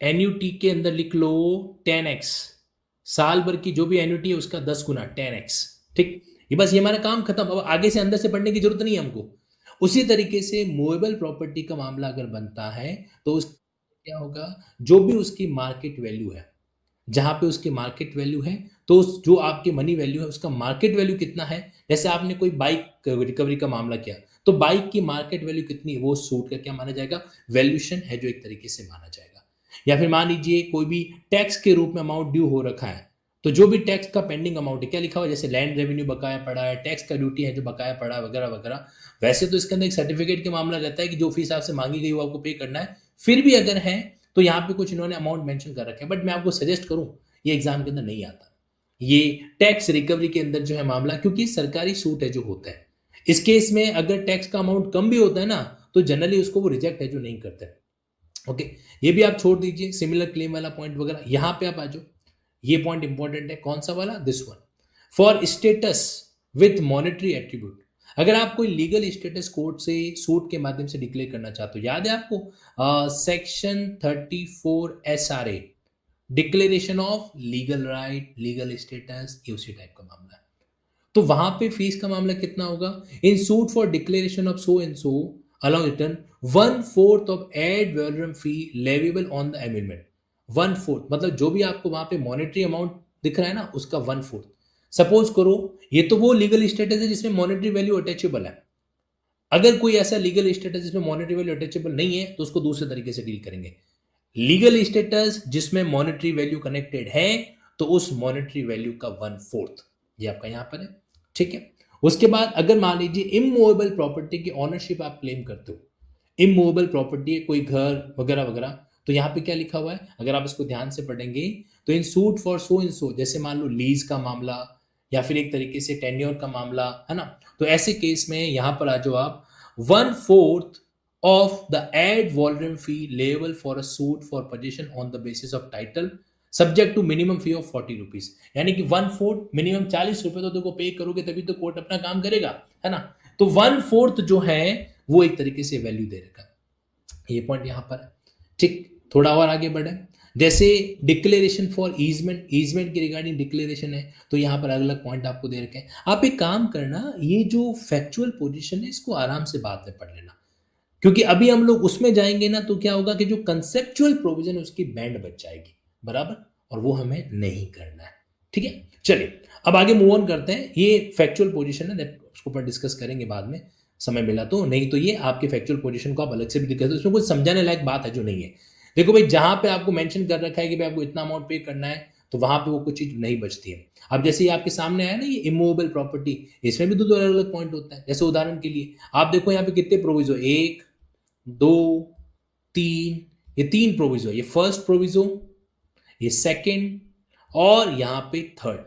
एन्यूटी के अंदर लिख लो 10x, साल भर की जो भी एन्युटी है उसका 10 गुना 10x। ठीक, ये बस ये हमारा काम खत्म, अब आगे से अंदर से पढ़ने की जरूरत नहीं है हमको। उसी तरीके से मूवेबल प्रॉपर्टी का मामला अगर बनता है तो उस क्या होगा, जो भी उसकी मार्केट वैल्यू है, जहां पे उसकी मार्केट वैल्यू है, तो जो आपकी मनी वैल्यू है उसका मार्केट वैल्यू कितना है। जैसे आपने कोई बाइक रिकवरी का मामला किया, तो बाइक की मार्केट वैल्यू कितनी है, वो सूट का क्या माना जाएगा, वैल्यूएशन है जो एक तरीके से माना जाएगा। या फिर मान लीजिए कोई भी टैक्स के रूप में अमाउंट ड्यू हो रखा है, तो जो भी टैक्स का पेंडिंग अमाउंट है, क्या लिखा हुआ है, जैसे लैंड रेवेन्यू बकाया पड़ा है, टैक्स का ड्यूटी है जो बकाया पड़ा है, वगैरह वगैरह। वैसे तो इसके अंदर एक सर्टिफिकेट का मामला रहता है कि जो फीस आपसे मांगी गई वो आपको पे करना है, फिर भी अगर है तो यहाँ पे कुछ इन्होंने अमाउंट मेंशन कर रखे हैं, बट मैं आपको सजेस्ट करूं ये एग्जाम के अंदर नहीं आता। ये टैक्स रिकवरी के अंदर जो है मामला, क्योंकि सरकारी सूट है जो होता है, इस केस में अगर टैक्स का अमाउंट कम भी होता है ना, तो जनरली उसको वो रिजेक्ट है जो नहीं करते। ओके, ये भी आप छोड़ दीजिए, सिमिलर क्लेम वाला पॉइंट वगैरह। यहां पे आप आ जाओ, ये पॉइंट इंपॉर्टेंट है, कौन सा वाला, this one, for status with monetary attribute. अगर आप कोई लीगल स्टेटस कोर्ट से सूट के माध्यम से डिक्लेयर करना चाहते हो, याद है आपको section 34 SRA, declaration of legal right, legal status, ये उसी टाइप का मामला है। तो वहां पे फीस का मामला कितना होगा, in suit for declaration of so and so allow return 1/4 of ad valorem fee leviable on the amendment. 1/4 मतलब जो भी आपको वहां पे मॉनेटरी अमाउंट दिख रहा है ना, उसका 1/4। सपोज करो ये तो वो लीगल स्टेटस है जिसमें मॉनेटरी वैल्यू अटैचेबल है। अगर कोई ऐसा लीगल स्टेटस जिसमें मॉनेटरी वैल्यू अटैचेबल नहीं है, तो उसको दूसरे तरीके से डील करेंगे। लीगल स्टेटस जिसमें मॉनेटरी वैल्यू कनेक्टेड है, तो उस मॉनेटरी वैल्यू का 1/4 ये आपका यहां पर है। ठीक है, उसके बाद अगर मान लीजिए इमूवेबल प्रॉपर्टी की ऑनरशिप आप क्लेम करते हो, इमूवेबल प्रॉपर्टी है कोई घर वगैरह वगैरह, तो यहां पे क्या लिखा हुआ है, अगर आप इसको ध्यान से पढ़ेंगे तो इन सूट फॉर सो इन सो, जैसे मान लो लीज का मामला या फिर एक तरीके से टेन्योर का मामला है ना, तो ऐसे केस में यहां पर आ जाओ आप, 1/4 of the ad valorem fee level for a suit for possession on the basis of title subject to minimum fee of 40 rupees। यानी कि 1/4 मिनिमम 40 रुपए तो देखो पे करोगे तभी तो कोर्ट अपना काम करेगा, है ना। तो 1/4 जो है वो एक तरीके से वैल्यू दे रखा है, ये पॉइंट यहां पर है। ठीक, थोड़ा और आगे बढ़े, जैसे डिक्लेरेशन फॉर ईजमेंट, ईजमेंट की रिगार्डिंग डिक्लेरेशन है, तो यहां पर अलग अलग पॉइंट आपको दे रखे हैं। आप एक काम करना, ये जो फैक्चुअल पोजीशन है इसको आराम से बाद में पढ़ लेना, क्योंकि अभी हम लोग उसमें जाएंगे ना तो क्या होगा कि जो कंसेप्चुअल प्रोविजन उसकी बैंड बच जाएगी, बराबर, और वो हमें नहीं करना है। ठीक है, चलिए अब आगे मूव ऑन करते हैं। ये फैक्चुअल पोजीशन है, उसको पर डिस्कस करेंगे बाद में समय मिला तो, नहीं तो ये आपके फैक्चुअल पोजीशन को आप अलग से भी दिक्कत है, उसमें कुछ समझाने लायक बात है जो नहीं है। देखो भाई, जहां पे आपको मेंशन कर रखा है कि भाई आपको इतना अमाउंट पे करना है, तो वहां पे वो कुछ चीज नहीं बचती है। अब जैसे ये आपके सामने आया ना, ये इमूवेबल प्रॉपर्टी, इसमें भी दो अलग अलग पॉइंट होता है। जैसे उदाहरण के लिए आप देखो यहाँ पे कितने प्रोविजो, 1 2 3, ये 3 प्रोविजो, ये फर्स्ट प्रोविजो, ये सेकंड, और यहां पे थर्ड।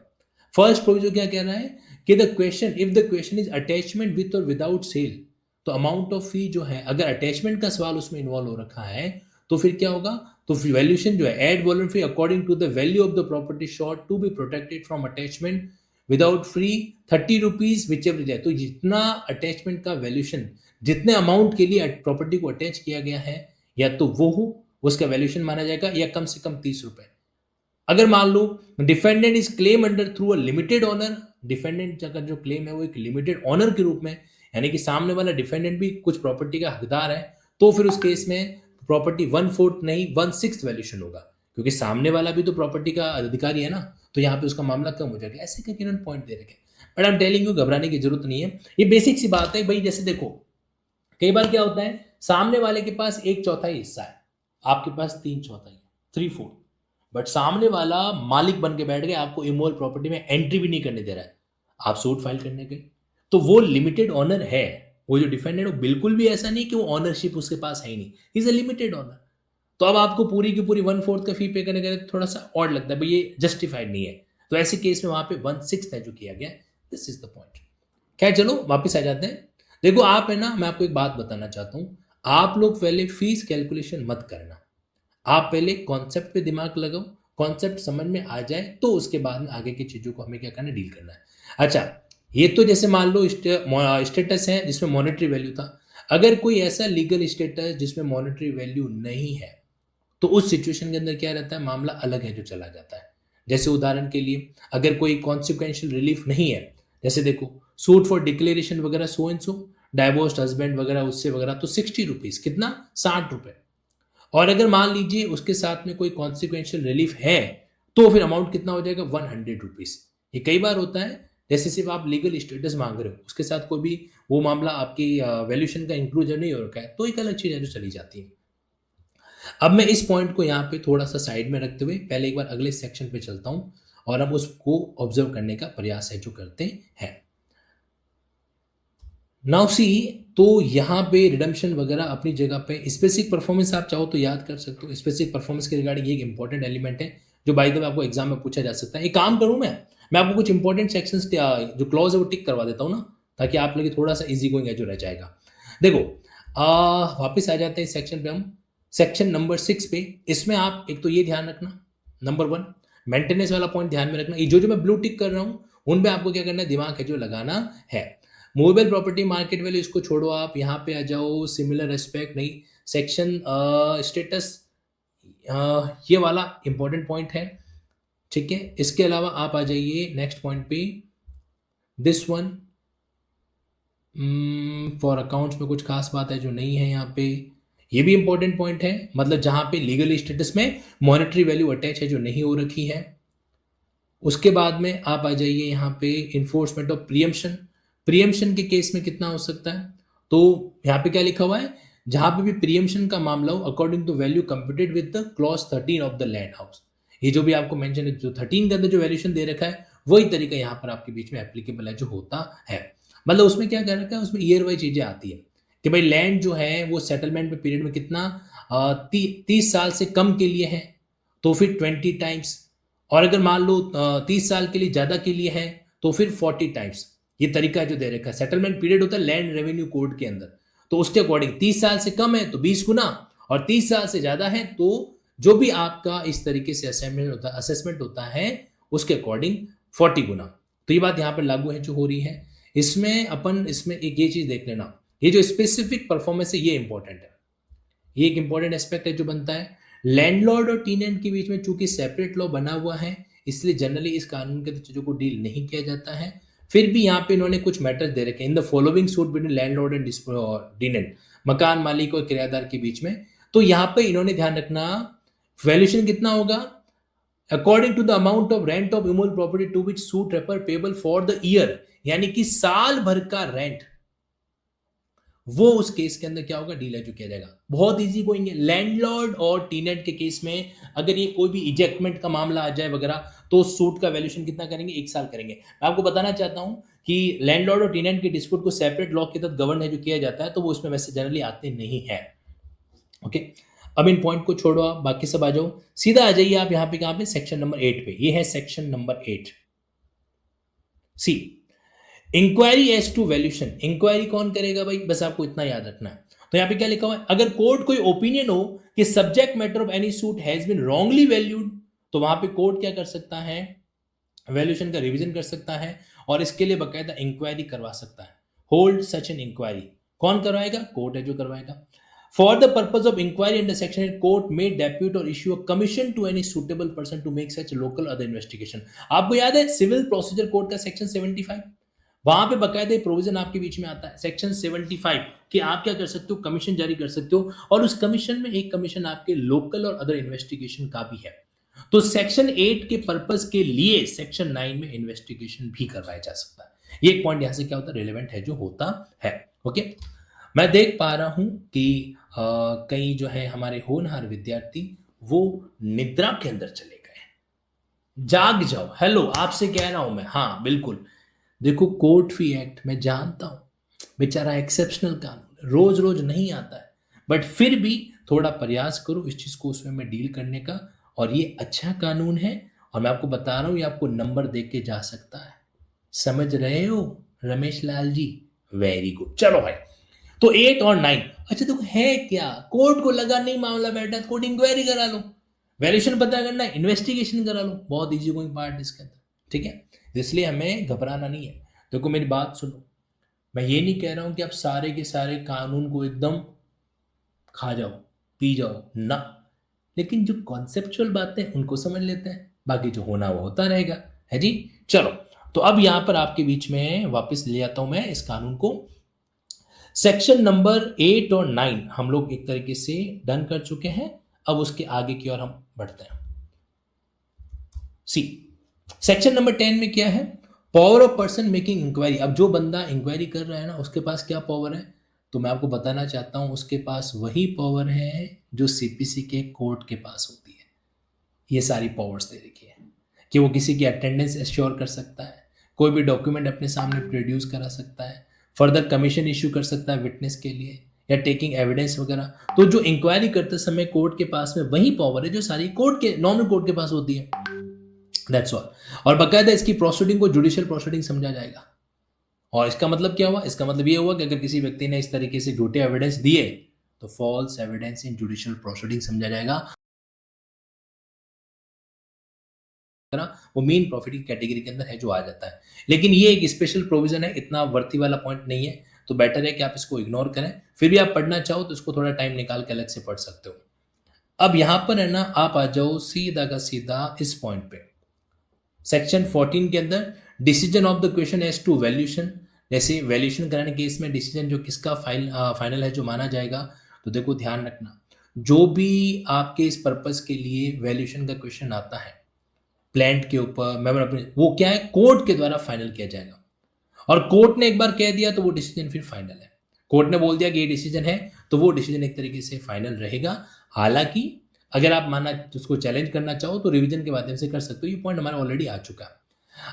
फर्स्ट प्रोविजो क्या कह रहा है कि the question, if the question is attachment with और विदाउट सेल, तो अमाउंट ऑफ फी जो है, अगर अटैचमेंट का सवाल उसमें इन्वॉल्व हो रखा है, तो फिर क्या होगा, तो वैल्यूएशन जो है, ad valorem fee according to the value of the property sought to be protected from attachment without free 30 rupees whichever जाए। तो जितना अटैचमेंट का वैल्यूएशन, जितने अमाउंट के लिए प्रॉपर्टी को अटैच किया गया है, या तो वो हो उसका वैल्यूएशन माना जाएगा, या कम से कम 30 रुपए। अगर मान लो defendant is claim under through a limited owner, defendant का जो क्लेम है वो एक लिमिटेड ऑनर के रूप में, यानी कि सामने वाला डिफेंडेंट भी कुछ प्रॉपर्टी का हकदार है, तो फिर उस केस में प्रॉपर्टी 1/4 नहीं 1/6 वैल्यूएशन होगा, क्योंकि सामने वाला भी तो प्रॉपर्टी का अधिकारी है ना, तो यहाँ पे उसका मामला कम हो जाएगा। ऐसे करके इन्होंने पॉइंट दे रखे, but I am telling you, घबराने की जरूरत नहीं है, ये बेसिक सी बात है भाई। जैसे देखो कई बार क्या होता है, सामने वाले के पास 1/4 हिस्सा है, आपके पास 3/4 है, 3/4, बट सामने वाला मालिक बन के बैठ गया, आपको इमोरल प्रॉपर्टी में एंट्री भी नहीं करने दे रहा है, आप सूट फाइल करने गए, तो वो लिमिटेड ऑनर है। वो जो डिफेंडेंट, वो बिल्कुल भी ऐसा नहीं कि वो ऑनरशिप उसके पास है ही नहीं, इज अ लिमिटेड ऑनर। तो अब आपको पूरी की पूरी 1/4 का फी पे करने का थोड़ा सा ऑड लगता है भाई, ये जस्टिफाइड नहीं है, तो ऐसे केस में वहां पे 1/6 है जो किया गया। This is the point. खैर चलो वापस आ जाते हैं। देखो आप है ना, मैं आपको एक बात बताना चाहता हूं, आप लोग पहले फीस कैलकुलेशन मत करना, आप पहले कॉन्सेप्ट पे दिमाग लगाओ, कॉन्सेप्ट समझ में आ जाए तो उसके बाद में आगे की चीजों को हमें क्या करना है, डील करना है। अच्छा, ये तो जैसे मान लो स्टेटस है जिसमें मॉनेटरी वैल्यू था, अगर कोई ऐसा लीगल स्टेटस जिसमें मॉनेटरी वैल्यू नहीं है, तो उस सिचुएशन के अंदर क्या रहता है, मामला अलग है जो चला जाता है। जैसे उदाहरण के लिए अगर कोई कॉन्सिक्वेंशियल रिलीफ नहीं है, जैसे देखो सूट फॉर डिक्लेरेशन वगैरह सो एंड सो, डाइवोर्स्ड हस्बैंड वगैरह उससे वगैरह, तो 60 रुपीज, कितना, 60 रुपए। और अगर मान लीजिए उसके साथ में कोई कॉन्सिक्वेंशियल रिलीफ है, तो फिर अमाउंट कितना हो जाएगा, 100 रुपीज। ये कई बार होता है, जैसे सिर्फ आप लीगल स्टेटस मांग रहे हो, उसके साथ कोई भी वो मामला आपकी वैल्यूएशन का इंक्लूजन नहीं हो रखा है, तो एक अलग चीज है जो चली जाती है। अब मैं इस पॉइंट को यहाँ पे थोड़ा सा साइड में रखते हुए पहले एक बार अगले सेक्शन पे चलता हूँ, और हम उसको ऑब्जर्व करने का प्रयास है जो करते हैं। नाउ सी, तो यहाँ पे रिडम्पशन वगैरह अपनी जगह पे, स्पेसिफिक परफॉर्मेंस आप चाहो तो याद कर सकते हो। स्पेसिफिक परफॉर्मेंस के रिगार्डिंग ये एक इंपॉर्टेंट एलिमेंट है जो बाय द वे आपको एग्जाम में पूछा जा सकता है। एक काम करूँ मैं आपको कुछ इंपॉर्टेंट सेक्शंस जो क्लॉज है वो टिक करवा देता हूँ ना, ताकि आप लोग थोड़ा सा इजी गोइंग है जो रह जाएगा। देखो, वापस आ जाते हैं सेक्शन पे हम, सेक्शन नंबर 6 पे। इसमें आप एक तो ये ध्यान रखना, नंबर 1 मेंटेनेंस वाला पॉइंट ध्यान में रखना। ये जो मैं ब्लू टिक कर रहा हूँ उन पे आपको क्या करना है, दिमाग है जो लगाना है। मूवेबल प्रॉपर्टी मार्केट वैल्यू इसको छोड़ो, आप यहाँ पे आ जाओ, सिमिलर रेस्पेक्ट नहीं, सेक्शन स्टेटस, ये वाला इंपॉर्टेंट पॉइंट है, ठीक है। इसके अलावा आप आ जाइए नेक्स्ट पॉइंट पे, दिस वन फॉर अकाउंट्स में कुछ खास बात है जो नहीं है यहाँ पे, ये भी इंपॉर्टेंट पॉइंट है, मतलब जहां पे लीगल स्टेटस में मॉनेटरी वैल्यू अटैच है जो नहीं हो रखी है। उसके बाद में आप आ जाइए यहाँ पे इन्फोर्समेंट ऑफ प्रियम्पशन। प्रियम्पशन के केस में कितना हो सकता है, तो यहाँ पे क्या लिखा हुआ है, जहां पे भी प्रियम्पशन का मामला हो according to value computed with the clause 13 of the land house. ये जो भी आपको मेंशन है, जो 13 के अंदर जो वैल्यूएशन दे रखा है वही तरीका यहाँ पर आपके बीच में एप्लीकेबल है जो होता है। मतलब उसमें क्या कर रखा है, उसमें ईयर वाइज चीजें आती है कि भाई लैंड जो है वो सेटलमेंट में पीरियड में कितना 30 साल से कम के लिए है तो फिर 20 टाइम्स, और अगर मान लो 30 साल के लिए ज्यादा के लिए है तो फिर 40 टाइम्स। ये तरीका जो दे रखा है, सेटलमेंट पीरियड होता है लैंड रेवेन्यू कोड के अंदर, तो उसके अकॉर्डिंग 30 साल से कम है तो 20 गुना, और 30 साल से ज्यादा है तो जो भी आपका इस तरीके से असेसमेंट होता है उसके अकॉर्डिंग 40 गुना। तो ये बात यहां पर लागू है जो हो रही है। इसमें एक ये चीज देख लेना, ये जो स्पेसिफिक परफॉर्मेंस है ये इंपॉर्टेंट है, ये एक इंपॉर्टेंट एस्पेक्ट है जो बनता है। लैंडलॉर्ड और टीनेंट के बीच में चूंकि सेपरेट लॉ बना हुआ है इसलिए जनरली इस कानून के चीजों को डील नहीं किया जाता है। फिर भी यहाँ पे इन्होंने कुछ मैटर्स दे रखे, in the following suit between landlord and टीनेंट, मकान मालिक और किराएदार के बीच में। तो यहाँ पे इन्होंने ध्यान रखना, वैल्यूएशन कितना होगा, according to the amount of rent of immovable property to which suit refer payable for the year, यानी कि साल भर का रेंट, वो उस केस के अंदर क्या होगा, डील जो किया जाएगा। बहुत इजी गोइंग है। लैंडलॉर्ड और टीनेंट के केस में अगर ये कोई भी इजेक्टमेंट का मामला आ जाए वगैरह तो सूट का वैल्यूएशन कितना करेंगे, 1 साल करेंगे। मैं आपको बताना चाहता हूं कि लैंडलॉर्ड और टीनेंट के डिस्प्यूट को सेपरेट लॉ के तहत गवर्न है जो किया जाता है, तो वो उसमें वैसे जनरली आते नहीं है। ओके, अब इन पॉइंट को छोड़ो, आप बाकी सब आ जाओ, सीधा आ जाइए आप यहाँ पे, कहां पे, सेक्शन नंबर 8 पे। ये है section number 8 C, inquiry as to valuation. Inquiry कौन करेगा भाई, बस आपको इतना याद रखना है। तो यहां पे क्या लिखा हुआ है, अगर कोर्ट कोई ओपिनियन हो कि subject matter of any suit has been wrongly valued, तो वहां पे कोर्ट क्या कर सकता है, वैल्यूएशन का रिवीजन कर सकता है और इसके लिए बकायदा इंक्वायरी करवा सकता है। होल्ड सच एन इंक्वायरी, कौन करवाएगा, कोर्ट है जो करवाएगा। For the purpose of inquiry under section 8, court में डेप्यूट और issue a commission to any suitable person to make such local other investigation. आपको याद है सिविल प्रोसीजर कोड का सेक्शन 75, वहां पे बकायदा प्रोविजन आपके बीच में आता है सेक्शन 75 कि आप क्या कर सकते हो, कमीशन जारी कर सकते हो, और उस कमीशन में एक कमीशन आपके लोकल और अदर इन्वेस्टिगेशन का भी है। तो सेक्शन 8 के पर्पस के लिए सेक्शन 9 में इन्वेस्टिगेशन भी करवाया जा सकता है। ये एक पॉइंट यहां से क्या होता है, रिलेवेंट है जो होता है। ओके, मैं देख पा रहा हूं कि कई जो है हमारे होनहार विद्यार्थी वो निद्रा के अंदर चले गए। जाग जाओ, हेलो आपसे कह रहा हूं मैं, हाँ बिल्कुल। देखो, कोर्ट फी एक्ट मैं जानता हूं बेचारा एक्सेप्शनल कानून रोज रोज नहीं आता है, बट फिर भी थोड़ा प्रयास करो इस चीज को उसमें मैं डील करने का, और ये अच्छा कानून है। और मैं आपको बता रहा हूं ये आपको नंबर दे के जा सकता है, समझ रहे हो रमेश लाल जी, वेरी गुड। चलो भाई, तो 8 और 9, अच्छा देखो है क्या, कोर्ट को लगा नहीं मामला बैठा, कोर्ट इंक्वायरी करा लो, वैल्यूएशन पता करना है, इन्वेस्टिगेशन करा लो, बहुत इजी गोइंग पार्ट इसके अंदर, ठीक है। इसलिए हमें घबराना नहीं है। देखो मेरी बात सुनो, मैं ये नहीं कह रहा हूं कि आप सारे के सारे कानून को एकदम खा जाओ पी जाओ ना, लेकिन जो कॉन्सेप्चुअल बातें उनको समझ लेते हैं, बाकी जो होना वो होता रहेगा, है जी। चलो, तो अब यहां पर आपके बीच में वापस ले आता हूं मैं इस कानून को। सेक्शन नंबर 8 और 9 हम लोग एक तरीके से डन कर चुके हैं, अब उसके आगे की ओर हम बढ़ते हैं। सी, सेक्शन नंबर 10 में क्या है, power of person making inquiry. अब जो बंदा इंक्वायरी कर रहा है ना उसके पास क्या पावर है, तो मैं आपको बताना चाहता हूं उसके पास वही पावर है जो सीपीसी के कोर्ट के पास होती है। ये सारी पावर्स दे रखी है। कि वो किसी की अटेंडेंस एश्योर कर सकता है, कोई भी डॉक्यूमेंट अपने सामने प्रोड्यूस करा सकता है, फर्दर कमीशन इश्यू कर सकता है विटनेस के लिए, या टेकिंग एविडेंस वगैरह। तो जो इंक्वायरी करते समय कोर्ट के पास में वही पावर है जो सारी कोर्ट के नॉर्मल कोर्ट के पास होती है। That's all. और बाकायदा इसकी प्रोसीडिंग को जुडिशियल प्रोसीडिंग समझा जाएगा। और इसका मतलब क्या हुआ? इसका मतलब ये हुआ कि अगर किसी व्यक्ति ने इस तरीके से झूठे एविडेंस दिए तो false evidence in judicial proceeding समझा जाएगा। वो मेन प्रॉफिट की कैटेगरी के अंदर है जो आ जाता है। लेकिन ये एक स्पेशल प्रोविजन है, इतना वर्ती वाला पॉइंट नहीं है, तो बेटर है कि आप इसको इग्नोर करें। फिर भी आप पढ़ना चाहो तो इसको थोड़ा टाइम निकाल के अलग से पढ़ सकते हो। अब यहां पर है ना, आप आ जाओ सीधा का सीधा इस पॉइंट पे, सेक्शन 14 के अंदर decision of the question as to valuation. जैसे वैल्यूएशन कराने केस में डिसीजन जो किसका फाइनल है जो माना जाएगा, तो देखो ध्यान रखना, जो भी आपके इस पर्पस के लिए वैल्यूएशन का क्वेश्चन आता है प्लांट के ऊपर मेमोरेंडम, वो क्या है, कोर्ट के द्वारा फाइनल किया जाएगा। और कोर्ट ने एक बार कह दिया तो वो डिसीजन फिर फाइनल है। कोर्ट ने बोल दिया कि ये डिसीजन है तो वो डिसीजन एक तरीके से फाइनल रहेगा। हालांकि अगर आप माना उसको चैलेंज करना चाहो तो रिवीजन के माध्यम से कर सकते हो। ये पॉइंट हमारा ऑलरेडी आ चुका है।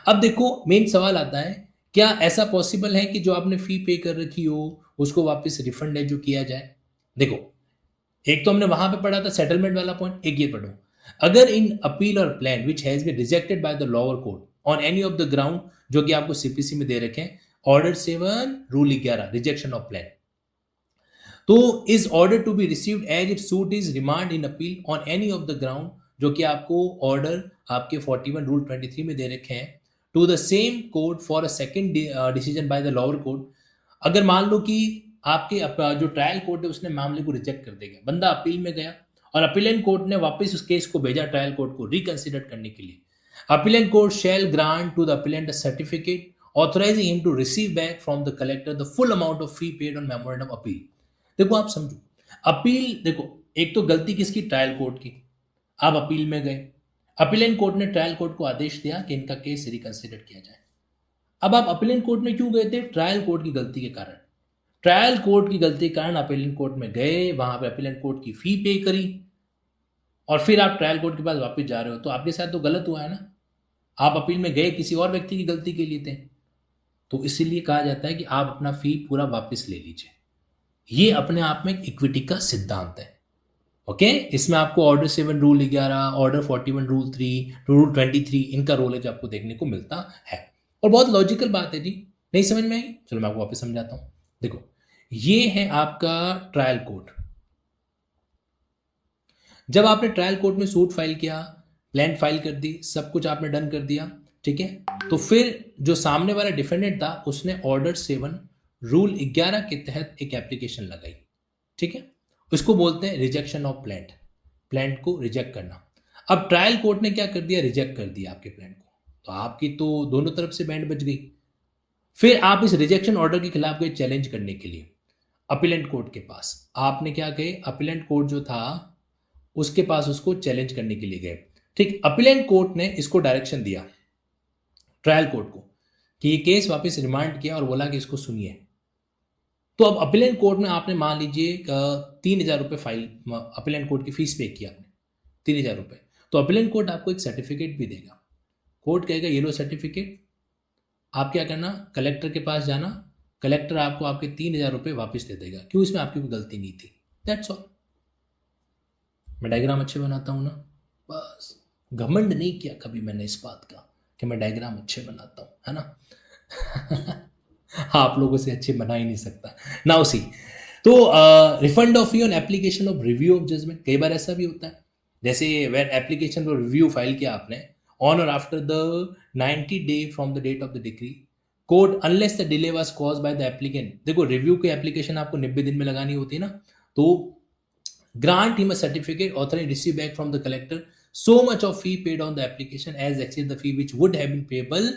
अब देखो मेन सवाल आता है, क्या ऐसा पॉसिबल है कि जो आपने फी पे कर रखी हो उसको वापस रिफंड है जो किया जाए? देखो, एक तो हमने वहां पे पढ़ा था सेटलमेंट वाला पॉइंट, एक ये पढ़ो, अगर इन अपील और plan which has been rejected by the lower court on any of the ground, जो कि आपको सीपीसी में दे रखे हैं, order 7 rule 11 rejection of plan, तो is order to be received as if suit is remand in appeal on any of the ground, जो कि आपको ऑर्डर आपके 41 रूल 23 में दे रखे हैं, to the same court for a second decision by the lower court. अगर मान लो कि आपके जो ट्रायल कोर्ट है उसने मामले को रिजेक्ट कर देगा, बंदा अपील में गया और अपीलेंट कोर्ट ने वापस उस केस को भेजा ट्रायल कोर्ट को रिकंसिडर करने के लिए, appellate court shall grant to the appellant a certificate authorising him to receive back from the collector the full amount of fee paid on memorandum appeal. देखो आप समझो, अपील देखो, एक तो गलती किसकी, ट्रायल कोर्ट की। आप अपील में गए, अपीलेंट कोर्ट ने ट्रायल कोर्ट को आदेश दिया कि इनका केस रिकंसिडर किया जाए। अब आप अपीलेंट कोर्ट में क्यों गए थे? ट्रायल कोर्ट की गलती के कारण। ट्रायल कोर्ट की गलती के कारण अपीलेंट कोर्ट में गए, वहां पे अपीलेंट कोर्ट की फी पे करी और फिर आप ट्रायल कोर्ट के पास वापस जा रहे हो, तो आपके साथ तो गलत हुआ है ना। आप अपील में गए किसी और व्यक्ति की गलती के लिए थे, तो इसीलिए कहा जाता है कि आप अपना फी पूरा वापस ले लीजिए। ये अपने आप में इक्विटी का सिद्धांत है। ओके, इसमें आपको order 7 rule 11, order 41 rule 3, rule 23, इनका रोल है जो आपको देखने को मिलता है। और बहुत लॉजिकल बात है जी, नहीं समझ में आई? चलो मैं आपको वापस समझाता हूं। देखो, ये है आपका ट्रायल कोर्ट। जब आपने ट्रायल कोर्ट में सूट फाइल किया, प्लान फाइल कर दी, सब कुछ आपने डन कर दिया, ठीक है, तो फिर जो सामने वाला डिफेंडेंट था उसने ऑर्डर 7 रूल 11 के तहत एक एप्लीकेशन लगाई, ठीक है, उसको बोलते हैं रिजेक्शन ऑफ प्लांट, प्लांट को रिजेक्ट करना। अब ट्रायल कोर्ट ने क्या कर दिया, रिजेक्ट कर दिया आपके प्लांट को, तो आपकी तो दोनों तरफ से बैंड बच गई। फिर आप इस रिजेक्शन ऑर्डर के खिलाफ गए चैलेंज करने के लिए अपीलेंट कोर्ट के पास। आपने क्या कहे, अपीलेंट कोर्ट जो था उसके पास उसको चैलेंज करने के लिए गए, ठीक। अपीलेंट कोर्ट ने इसको डायरेक्शन दिया ट्रायल कोर्ट को कि ये केस वापस रिमांड किया और बोला कि इसको सुनिए। तो अब अपीलेंट कोर्ट में आपने मान लीजिए 3,000 रुपये फाइल अपीलेंट कोर्ट की फीस पे की आपने, 3,000 रुपये, तो अपीलेंट कोर्ट आपको एक सर्टिफिकेट भी देगा। कोर्ट कहेगा ये लो सर्टिफिकेट, आप क्या करना, कलेक्टर के पास जाना, कलेक्टर आपको आपके 3,000 रुपये वापस दे देगा। क्यों? इसमें आपकी कोई गलती नहीं थी। That's all. मैं डायग्राम अच्छे बनाता हूँ ना, बस। घमंड नहीं किया कभी मैंने इस बात का कि मैं डायग्राम अच्छे बनाता हूँ, है ना। आप लोगों से अच्छे बना ही नहीं सकता। नाउ सी, तो refund of fee on application of review of judgment, कई बार ऐसा भी होता है, जैसे when application for review file किया आपने ऑन और after the 90 day from the date of the decree court unless the delay was caused by the applicant. देखो, रिव्यू की एप्लीकेशन आपको 90 दिन में लगानी होती है ना, तो grant him a certificate authorized receive back from the collector so much of fee paid on the application as exceed the fee which would have been payable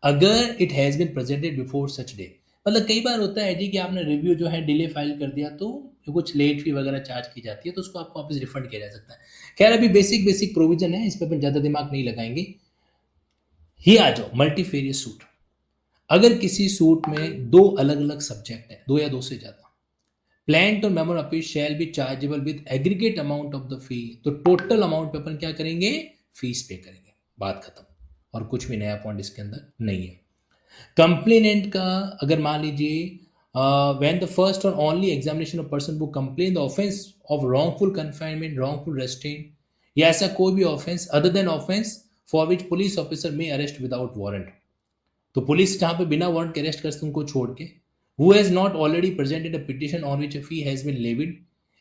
अगर it has been presented before such day। मतलब कई बार होता है जी कि आपने review जो है delay file कर दिया तो कुछ लेट फी वगैरह चार्ज की जाती है, तो उसको आपको वापस रिफंड किया जा सकता है। खैर, अभी बेसिक प्रोविजन है, इस पर अपन ज़्यादा दिमाग नहीं लगाएंगे। ही आ जाओ मल्टीफेरियस सूट। अगर किसी सूट में दो अलग अलग सब्जेक्ट है, दो या दो से ज़्यादा, प्लांट और memoir appeal shall be chargeable with aggregate amount of the fee, तो टोटल अमाउंट पे अपन क्या करेंगे, फीस पे करेंगे, बात खत्म। और कुछ भी नया पॉइंट इसके अंदर नहीं है। कंप्लेनेंट का अगर मान लीजिए व्हेन द फर्स्ट और ओनली एग्जामिनेशन ऑफ पर्सन वो complain the offence of wrongful confinement, wrongful restaurant या ऐसा कोई भी offence other than offence for which police officer may arrest without warrant, तो पुलिस जहां पे बिना वारंट के अरेस्ट कर सकते उनको छोड़ के, who has not already presented a petition on which a fee has been levied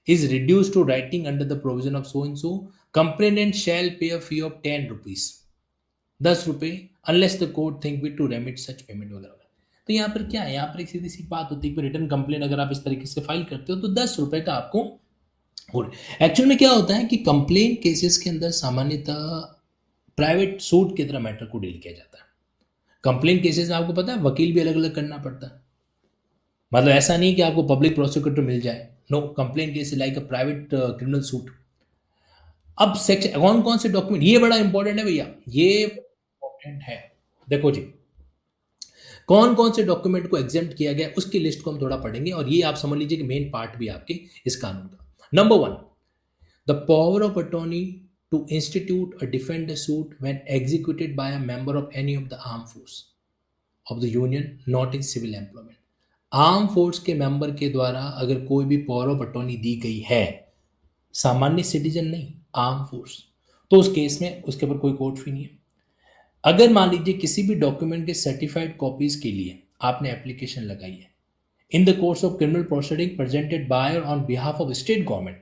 is reduced to writing under the provision of so and so, complainant shall pay a fee of 10 rupees, 10 रुपए, unless the court think fit to remit such payment वगैरह। तो यहाँ पर क्या है, यहाँ पर एक सीधी सी बात होती है कि रिटर्न कंप्लेन अगर आप इस तरीके से फाइल करते हो तो 10 रुपए का आपको हो। एक्चुअल में क्या होता है कि कंप्लेन केसेस के अंदर सामान्यतः प्राइवेट सूट की तरह मैटर को डील किया जाता है। कंप्लेन केसेस में आपको पता है वकील भी अलग अलग करना पड़ता है, मतलब ऐसा नहीं कि आपको पब्लिक प्रोसिक्यूटर मिल जाए, no, complain case like a private criminal suit. अब सेक्शन कौन कौन से डॉक्यूमेंट, ये बड़ा इंपॉर्टेंट है भैया, ये इंपॉर्टेंट है। देखो जी, कौन कौन से डॉक्यूमेंट को एग्जेम्प्ट किया गया उसकी लिस्ट को हम थोड़ा पढ़ेंगे, और ये आप समझ लीजिए कि मेन पार्ट भी आपके इस कानून का। Number 1, the power of attorney to institute a defend suit when executed by a member of any of the arm force of the union not in civil employment. Arm force के member के द्वारा अगर कोई भी power of attorney दी गई है, सामान्य citizen नहीं, आर्म फोर्स, तो उस केस में उसके ऊपर कोई कोर्ट फी नहीं है। अगर मान लीजिए किसी भी डॉक्यूमेंट के सर्टिफाइड कॉपीज के लिए आपने एप्लीकेशन लगाई है in the course of criminal proceeding presented by और on behalf of state government,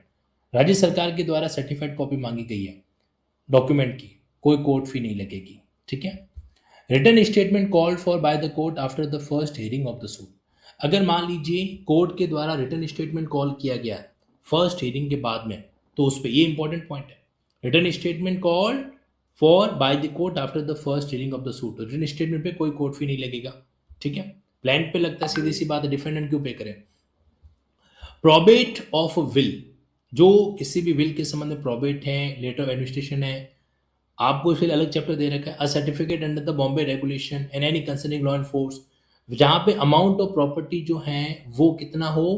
राज्य सरकार के द्वारा सर्टिफाइड कॉपी मांगी गई है डॉक्यूमेंट की, कोई कोर्ट फी नहीं लगेगी, ठीक है। Written statement called for by the court after the first hearing of the suit, अगर मान लीजिए कोर्ट के द्वारा रिटन स्टेटमेंट कॉल किया गया फर्स्ट हियरिंग के बाद में, तो उस पर ये इंपॉर्टेंट पॉइंट है, written statement called for by the court after the first hearing of the suit, written statement पे कोई कोर्ट फी नहीं लगेगा, ठीक है। प्लांट पे लगता है, सीधी सी बात है, डिफेंडेंट क्यों पे करें। प्रोबेट ऑफ विल, जो किसी भी विल के संबंध में प्रोबेट है, लेटर ऑफ एडमिनिस्ट्रेशन है, आपको इसके लिए अलग चैप्टर दे रखा है, a certificate under the Bombay regulation and any concerning law and force, जहां पे अमाउंट ऑफ प्रॉपर्टी जो है वो कितना हो,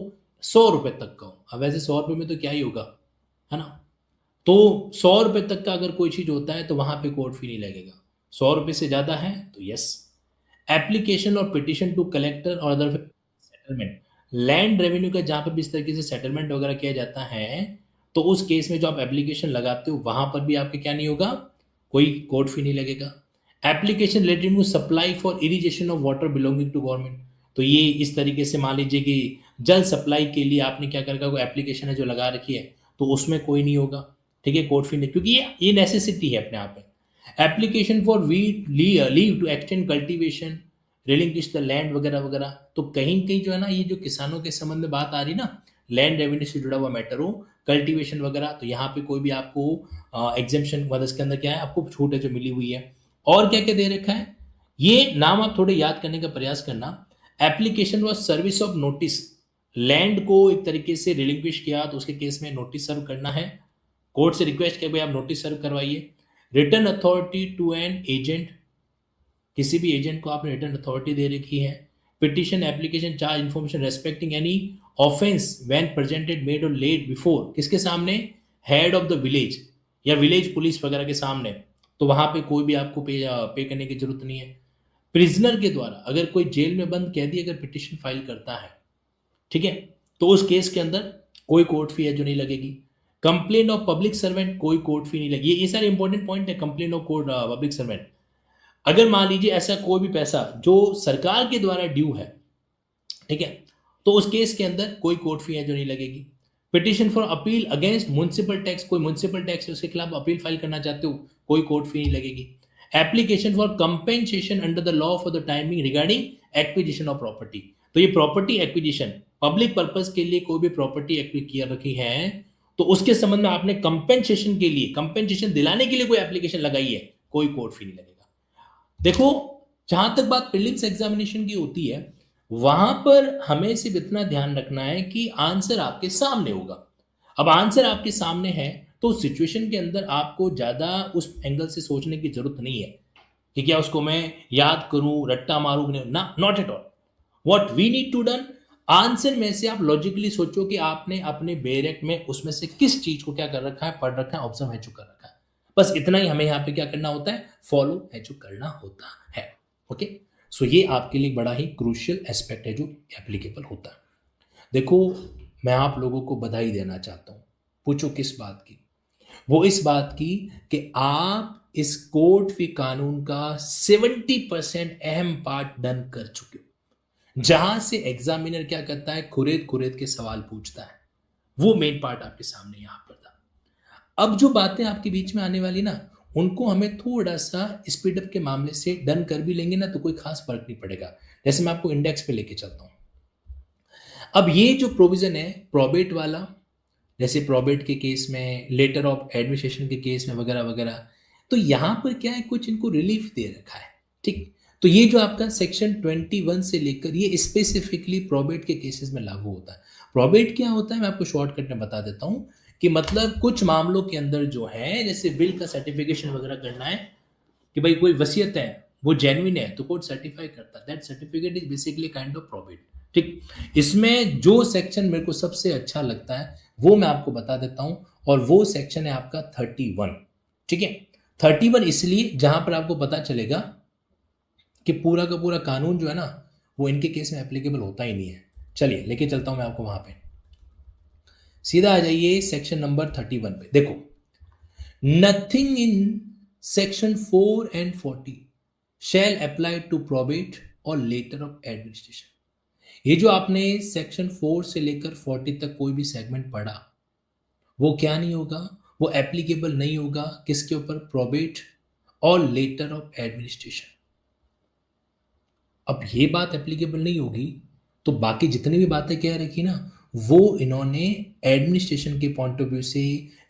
100 रुपए तक का हो। अब वैसे 100 रुपए में तो क्या ही होगा, है ना, तो 100 रुपए तक का अगर कोई चीज होता है तो वहां पे कोर्ट फी नहीं लगेगा। 100 रुपए से ज्यादा है तो यस। एप्लीकेशन और पिटिशन टू कलेक्टर और अदर सेटलमेंट, लैंड रेवेन्यू का जहां पे भी इस तरीके से सेटलमेंट वगैरह किया जाता है, तो उस केस में जो आप एप्लीकेशन लगाते हो वहां पर भी आपके क्या नहीं होगा, कोई कोर्ट फी नहीं लगेगा। Application related to supply for irrigation of water belonging to government, तो ये इस तरीके से मान लीजिए कि जल सप्लाई के लिए आपने क्या कर रखा, कोई एप्लीकेशन है जो लगा रखी है, तो उसमें कोई नहीं होगा, ठीक है, कोर्ट फी नहीं, क्योंकि ये नेसेसिटी है अपने आप में। एप्लीकेशन फॉर वीट leave to extend cultivation, relinquish the land वगैरह वगैरह, तो कहीं कहीं जो है ना, ये जो किसानों के संबंध में बात आ रही ना, लैंड रेवेन्यू से जुड़ा हुआ मैटर हो, कल्टीवेशन वगैरह, तो यहाँ पे कोई भी आपको एग्जेम्पशन मतलब इसके अंदर क्या है, आपको छूट है जो मिली हुई है। और क्या क्या दे रखा है, ये नाम आप थोड़े याद करने का प्रयास करना। Application was service of notice, land को एक तरीके से रिलिंक्विश किया तो उसके केस में नोटिस सर्व करना है, कोर्ट से रिक्वेस्ट किया भाई आप नोटिस सर्व करवाइए। Return authority to an agent, किसी भी एजेंट को आपने रिटर्न अथॉरिटी दे रखी है। Petition application charge information respecting any offence when presented made और लेड बिफोर, किसके सामने, हेड ऑफ द विलेज या विलेज पुलिस वगैरह के सामने, तो वहां पे कोई भी आपको पे करने की जरूरत नहीं है। प्रिजनर के द्वारा अगर कोई जेल में बंद कैदी अगर पिटिशन फाइल करता है, ठीक है, तो उस केस के अंदर कोई कोर्ट फी है जो नहीं लगेगी। कंप्लेन ऑफ पब्लिक सर्वेंट, कोई कोर्ट फी नहीं लगेगी। ये सारे इंपॉर्टेंट पॉइंट है। Complain of court public servant, अगर मान लीजिए ऐसा कोई भी पैसा जो सरकार के द्वारा ड्यू है, ठीक है, तो उस केस के अंदर कोई कोर्ट फी है जो नहीं लगेगी। Petition for appeal against municipal tax, कोई म्युनिसिपल टैक्स है उसके खिलाफ अपील फाइल करना चाहते हो, कोई कोर्ट फी नहीं लगेगी। Application for compensation under the law for the timing regarding acquisition of property, तो ये प्रॉपर्टी एक्विजिशन पब्लिक पर्पज के लिए कोई भी प्रॉपर्टी एक्विट किया रखी है, तो उसके संबंध में आपने कंपेंसेशन के लिए, कंपेंसेशन दिलाने के लिए कोई एप्लीकेशन लगाई है, कोई कोर्ट फी नहीं लगेगा। देखो, जहां तक बात प्रीलिम्स एग्जामिनेशन की होती है, वहां पर हमें सिर्फ इतना ध्यान रखना है कि आंसर आपके सामने होगा। अब आंसर आपके सामने है तो सिचुएशन के अंदर आपको ज्यादा उस एंगल से सोचने की जरूरत नहीं है कि क्या उसको मैं याद करूं, रट्टा मारूं, ना, not at all. What we need to done, answer में से आप लॉजिकली सोचो कि आपने अपने बेरेक्ट में उसमें से किस चीज को क्या कर रखा है, पढ़ रखा है, ऑब्जर्व है, जो कर रखा है। बस इतना ही हमें यहाँ पे क्या करना होता है, फॉलो है जो करना होता है। ओके, सो ये आपके लिए बड़ा ही क्रूशियल एस्पेक्ट है जो एप्लीकेबल होता है। देखो, मैं आप लोगों को बधाई देना चाहता हूँ। पूछो किस बात की? वो इस बात की कि आप इस कोर्ट फी कानून का 70% अहम पार्ट डन कर चुके हो, जहां से एग्जामिनर क्या करता है, खुरेद खुरेद के सवाल पूछता है। वो मेन पार्ट आपके सामने यहां पर था। अब जो बातें आपके बीच में आने वाली ना, उनको हमें थोड़ा सा स्पीड अप के मामले से डन कर भी लेंगे ना तो कोई खास फर्क नहीं पड़ेगा। जैसे मैं आपको इंडेक्स पे लेके चलता हूं। अब ये जो प्रोविजन है प्रोबेट वाला, जैसे प्रोबेट के केस में, लेटर ऑफ एडमिनिस्ट्रेशन के केस में वगैरह वगैरह, तो यहां पर क्या है, कुछ इनको रिलीफ दे रखा है। ठीक, तो ये जो आपका सेक्शन 21 से लेकर ये स्पेसिफिकली प्रोबेट के केसेस में लागू होता है। प्रोबेट क्या होता है मैं आपको शॉर्टकट में बता देता हूं कि मतलब कुछ मामलों के अंदर जो है, जैसे विल का सर्टिफिकेशन वगैरह करना है कि भाई कोई वसीयत है वो जेन्युइन है तो कोर्ट सर्टिफाई करता है, that certificate is basically kind of probate. ठीक, इसमें जो सेक्शन मेरे को सबसे अच्छा लगता है वो मैं आपको बता देता हूं, और वो सेक्शन है आपका 31। ठीक है, 31 इसलिए जहां पर आपको पता चलेगा कि पूरा का पूरा कानून जो है ना वो इनके केस में एप्लीकेबल होता ही नहीं है। चलिए लेके चलता हूं मैं आपको वहां पे। सीधा आ जाइए सेक्शन नंबर 31 पे। देखो, nothing in section 4 and 40 shall apply to probate or letter of administration। ये जो आपने सेक्शन 4 से लेकर 40 तक कोई भी सेगमेंट पढ़ा, वो क्या नहीं होगा, वो एप्लीकेबल नहीं होगा किसके ऊपर, प्रोबेट और लेटर ऑफ एडमिनिस्ट्रेशन। अब ये बात एप्लीकेबल नहीं होगी तो बाकी जितनी भी बातें कह रखी ना, वो इन्होंने एडमिनिस्ट्रेशन के पॉइंट ऑफ व्यू से,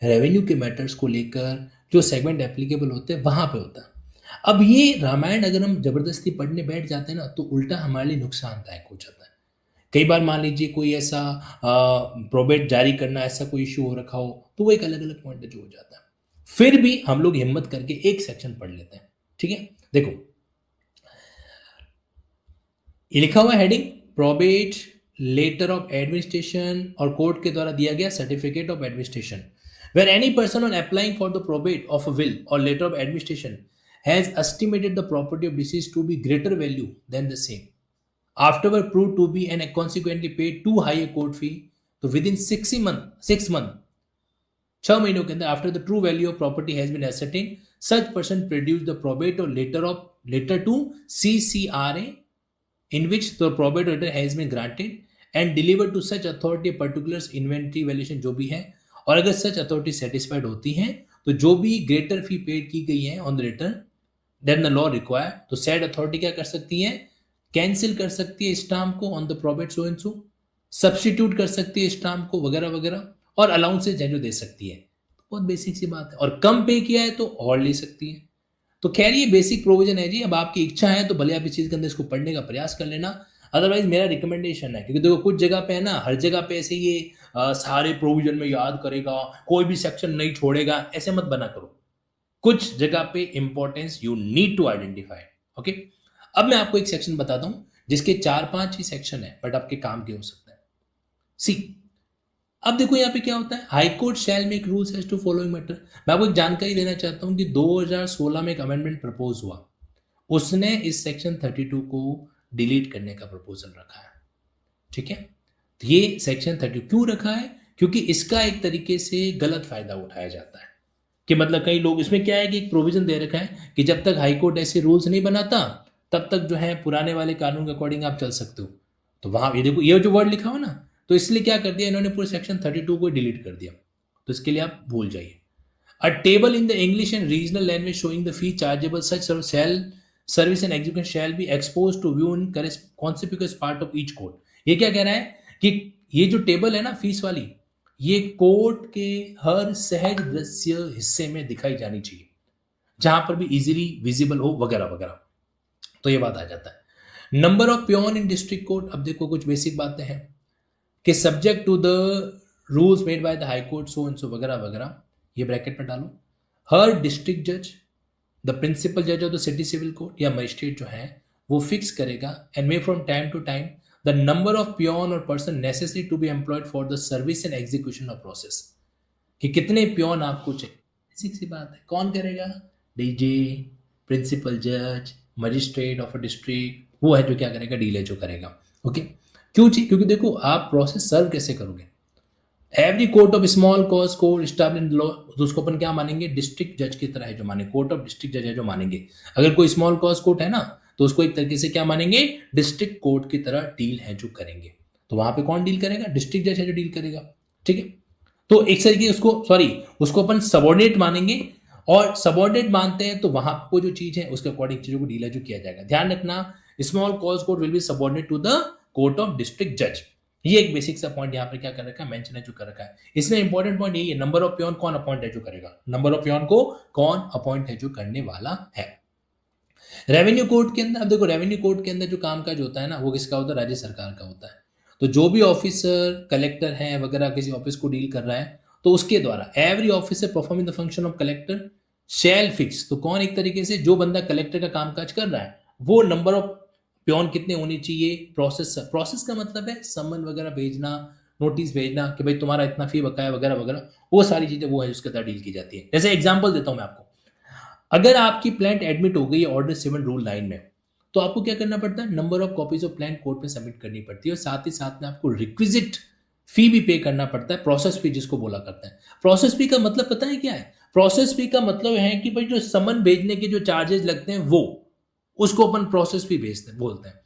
रेवेन्यू के मैटर्स को लेकर जो सेगमेंट एप्लीकेबल होते हैं वहां पे होता है। अब ये रामायण अगर हम जबरदस्ती पढ़ने बैठ जाते हैं ना तो उल्टा हमारे लिए नुकसानदायक हो जाता है। कई बार मान लीजिए कोई ऐसा प्रोबेट जारी करना, ऐसा कोई इशू हो रखा हो तो वो एक अलग अलग पॉइंट जो हो जाता है। फिर भी हम लोग हिम्मत करके एक सेक्शन पढ़ लेते हैं। ठीक है, देखो ये लिखा हुआ heading, probate, letter of administration और कोर्ट के द्वारा दिया गया certificate of administration. Where any person on applying for the probate of a will or letter of administration has estimated the property of deceased to be greater value than the same, afterward proved to be and consequently paid too high a court fee, तो within 6 month 6 महीनों के अंदर after the true value of property has been ascertained, such person produce the probate or letter to CCRA in which the probate order has been granted and delivered to such authority particulars inventory valuation जो भी है, और अगर सच authority satisfied होती हैं तो जो भी ग्रेटर फी पेड की गई है on the return then the law require, तो सैड अथॉरिटी क्या कर सकती है, कैंसिल कर सकती है स्टाम्प को on the probate so and so, substitute कर सकती है स्टाम्प को वगैरह वगैरह, और अलाउंसेज है जो दे सकती है। बहुत बेसिक सी बात है, और कम पे किया है तो और ले सकती है। तो खैर ये बेसिक प्रोविजन है जी। अब आपकी इच्छा है तो भले आप इस चीज के अंदर इसको पढ़ने का प्रयास कर लेना, अदरवाइज मेरा रिकमेंडेशन है, क्योंकि देखो कुछ जगह पे है ना, हर जगह पे ऐसे ये सारे प्रोविजन में याद करेगा, कोई भी सेक्शन नहीं छोड़ेगा, ऐसे मत बना करो। कुछ जगह पे importance you need to identify. Okay, अब मैं आपको एक सेक्शन बताता हूं जिसके 4-5 ही सेक्शन है बट आपके काम के हो सकता है। सी, अब देखो यहाँ पे क्या होता है, high court shall make rules as to following matter. मैं आपको एक जानकारी देना चाहता हूं कि 2016 में एक अमेंडमेंट प्रपोज हुआ, उसने इस सेक्शन 32 को डिलीट करने का प्रपोजल रखा है। ठीक है, तो ये सेक्शन 30 क्यों रखा है, क्योंकि इसका एक तरीके से गलत फायदा उठाया जाता है। कि मतलब कई लोग, इसमें क्या है कि एक प्रोविजन दे रखा है कि जब तक हाईकोर्ट ऐसे रूल्स नहीं बनाता तब तक जो है पुराने वाले कानून के अकॉर्डिंग आप चल सकते हो। तो वहां ये देखो ये जो वर्ड लिखा हुआ ना, तो इसलिए क्या कर दिया इन्होंने, पूरे सेक्शन 32 को डिलीट कर दिया। तो इसके लिए आप भूल जाइए। A table in the English and regional language showing the fee chargeable such shall service and execution shall be expose to view in consequence part of each court. ये क्या कह रहा है कि ये जो टेबल है ना फीस वाली, ये कोर्ट के हर सहज दृश्य हिस्से में दिखाई जानी चाहिए, जहां पर भी इजीली विजिबल हो वगैरह वगैरह। तो ये बात आ जाता है। Number of peon in district court, अब देखो कुछ बेसिक बातें हैं कि subject to the rules made by the high court so and so वगैरह वगैरह, ये ब्रैकेट में डालो। हर डिस्ट्रिक्ट जज, द प्रिंसिपल जज of the city civil court या मजिस्ट्रेट जो है वो फिक्स करेगा and may from time to time the number of peon or person necessary to be employed for the service and execution of process, कि कितने peon आपको चाहिए basic सी बात है, कौन करेगा? डीजे, प्रिंसिपल जज, मजिस्ट्रेट ऑफ अ डिस्ट्रिक्ट, वो है जो क्या करेगा? डीले जो करेगा। ओके, क्यों जी? क्योंकि देखो आप प्रोसेस सर्व कैसे करोगे? Every court of small cause court established in law, तो उसको अपन क्या मानेंगे? डिस्ट्रिक्ट जज की तरह है जो मानेंगे, कोर्ट ऑफ डिस्ट्रिक्ट जज है जो मानेंगे। अगर कोई स्मॉल कॉज कोर्ट है ना, तो उसको एक तरीके से क्या मानेंगे? डिस्ट्रिक्ट कोर्ट की तरह डील है जो करेंगे। तो वहां पे कौन डील करेगा? डिस्ट्रिक्ट जज है जो डील करेगा। ठीक है, तो एक तरीके उसको सॉरी उसको अपन सबॉर्डिनेट मानेंगे, और सबॉर्डिनेट मानते हैं तो वहां को जो चीज है उसके अकॉर्डिंग चीजों को डील है जो किया जाएगा। ध्यान रखना, small cause court will be subordinate to the court of district जज। ये एक बेसिक सा पॉइंट यहाँ पे क्या कर रखा है? मेंशन है जो कर रखा है। इसमें इंपॉर्टेंट पॉइंट यही है, नंबर ऑफ पियोन कौन अपॉइंट है जो करेगा, नंबर ऑफ पियोन को कौन अपॉइंट है जो करने वाला है। रेवेन्यू कोर्ट के अंदर, अब देखो रेवेन्यू कोर्ट के अंदर जो काम काज होता है ना, वो किसका होता है? राज्य सरकार का होता है। तो जो भी ऑफिसर कलेक्टर है वगैरह किसी ऑफिस को डील कर रहा है, तो उसके द्वारा every officer performing the function of collector shall fix, तो कौन एक तरीके से जो बंदा कलेक्टर का कामकाज कर रहा है, वो नंबर ऑफ प्योन कितने होने चाहिए? प्रोसेस, प्रोसेस का मतलब है समन वगैरह भेजना, नोटिस भेजना कि भाई तुम्हारा इतना फी बकाया वगैरह वगैरह, वो सारी चीजें वो है जिसके साथ डील की जाती है। जैसे एग्जांपल देता हूं मैं आपको, अगर आपकी प्लांट एडमिट हो गई है ऑर्डर 7 रूल 9 में, तो आपको क्या करना पड़ता है? Number of copies of plan court में सबमिट करनी पड़ती है, और साथ ही साथ में आपको रिक्विजिट फी भी पे करना पड़ता है, प्रोसेस फी जिसको बोला करता है। प्रोसेस फी का मतलब पता है क्या है? प्रोसेस फी का मतलब है कि भाई जो समन भेजने के जो चार्जेस लगते हैं वो, उसको अपन प्रोसेस फी भेजते हैं बोलते हैं।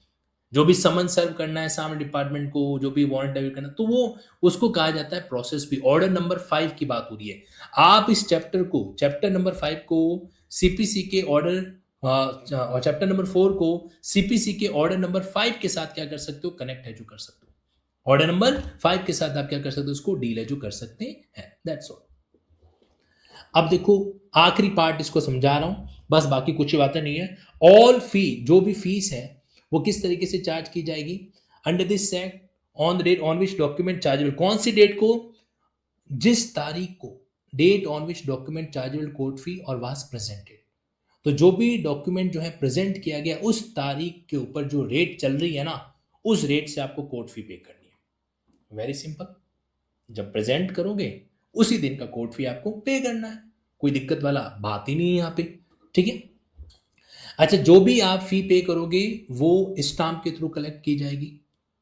जो भी समन सर्व करना है सामने डिपार्टमेंट को, जो भी वारंट डेबिट करना है, तो वो उसको कहा जाता है प्रोसेस फी। ऑर्डर नंबर 5 की बात हो रही है, आप इस चैप्टर को, चैप्टर नंबर 5 को सीपीसी के ऑर्डर, और चैप्टर नंबर 4 को सीपीसी के ऑर्डर नंबर 5 के साथ क्या कर सकते हो? कनेक्ट है जो कर सकते हो। ऑर्डर नंबर 5 के साथ आप क्या कर सकते हो? उसको डील है जो कर सकते हैं। That's all. अब देखो आखिरी पार्ट इसको समझा रहा हूं, बस बाकी कुछ बातें नहीं है। ऑल फी, जो भी फीस है वो किस तरीके से चार्ज की जाएगी? Under this act on the date on which document chargeable, कौन सी डेट को? जिस तारीख को, date on which document chargeable court fee और वाज प्रेजेंटेड, तो जो भी डॉक्यूमेंट जो है प्रेजेंट किया गया उस तारीख के ऊपर जो रेट चल रही है ना, उस रेट से आपको कोर्ट फी पे करनी है। वेरी सिंपल, जब प्रेजेंट करोगे उसी दिन का कोर्ट फी आपको पे करना है, कोई दिक्कत वाला बात ही नहीं है यहाँ पे। ठीक है, अच्छा, जो भी आप फी पे करोगे वो स्टाम्प के थ्रू कलेक्ट की जाएगी,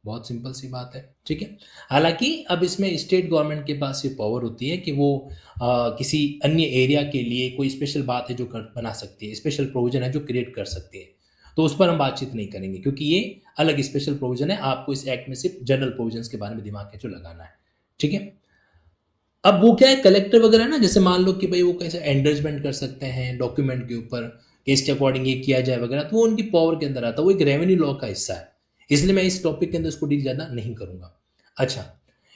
बहुत सिंपल सी बात है। ठीक है, हालांकि अब इसमें स्टेट गवर्नमेंट के पास ये पावर होती है कि वो किसी अन्य एरिया के लिए कोई स्पेशल बात है जो बना सकती है, स्पेशल प्रोविजन है जो क्रिएट कर सकती है, तो उस पर हम बातचीत नहीं करेंगे क्योंकि ये अलग स्पेशल प्रोविजन है। आपको इस एक्ट में सिर्फ जनरल प्रोविजन के बारे में दिमाग जो लगाना है। ठीक है, अब वो क्या है, कलेक्टर वगैरह ना, जैसे मान लो कि भाई वो कैसे एंडर्समेंट कर सकते हैं डॉक्यूमेंट के ऊपर कि इसके अकॉर्डिंग ये किया जाए वगैरह, तो वो उनकी पावर के अंदर आता है, वो एक रेवेन्यू लॉ का हिस्सा है, इसलिए मैं इस टॉपिक के अंदर उसको डील ज़्यादा नहीं करूंगा। अच्छा,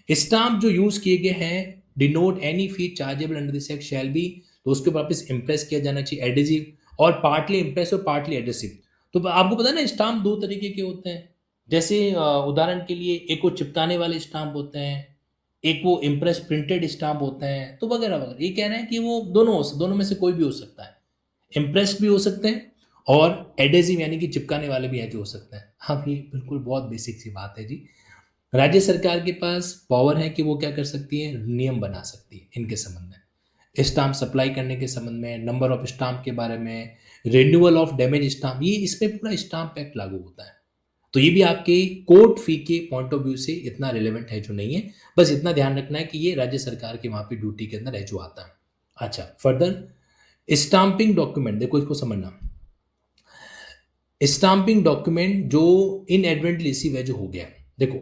स्टाम्प जो यूज किए गए हैं, denote any fee chargeable under this act shall be, तो उसके ऊपर वापस इंप्रेस किया जाना चाहिए, एडेसिव और पार्टली इंप्रेस और पार्टली एडेसिव। तो आपको पता है ना स्टाम्प दो तरीके के होते हैं, जैसे उदाहरण के लिए एक वो चिपकाने वाले स्टाम्प होते हैं, एक वो इम्प्रेस प्रिंटेड स्टाम्प होते हैं, तो वगैरह वगैरह। ये कह रहे हैं कि वो दोनों में से कोई भी हो सकता है, इम्प्रेस्ड भी हो सकते हैं और एडेसिव यानी कि चिपकाने वाले भी हैं जो हो सकते हैं। हाँ, ये बिल्कुल बहुत बेसिक सी बात है जी। राज्य सरकार के पास पावर है कि वो क्या कर सकती है? नियम बना सकती है इनके संबंध में, स्टाम्प सप्लाई करने के संबंध में, नंबर ऑफ स्टाम्प के बारे में, रिन्यूअल ऑफ डैमेज स्टाम्प, ये इसमें पूरा स्टाम्प एक्ट लागू होता है। तो ये भी आपके कोर्ट फी के पॉइंट ऑफ व्यू से इतना रिलेवेंट है जो नहीं है, बस इतना ध्यान रखना है कि ये राज्य सरकार के वहां पे ड्यूटी के अंदर है जो आता है। अच्छा, फर्दर स्टाम्पिंग डॉक्यूमेंट, देखो इसको समझना, स्टाम्पिंग डॉक्यूमेंट जो इनएडवर्टेंटली रिसीव है जो हो गया, देखो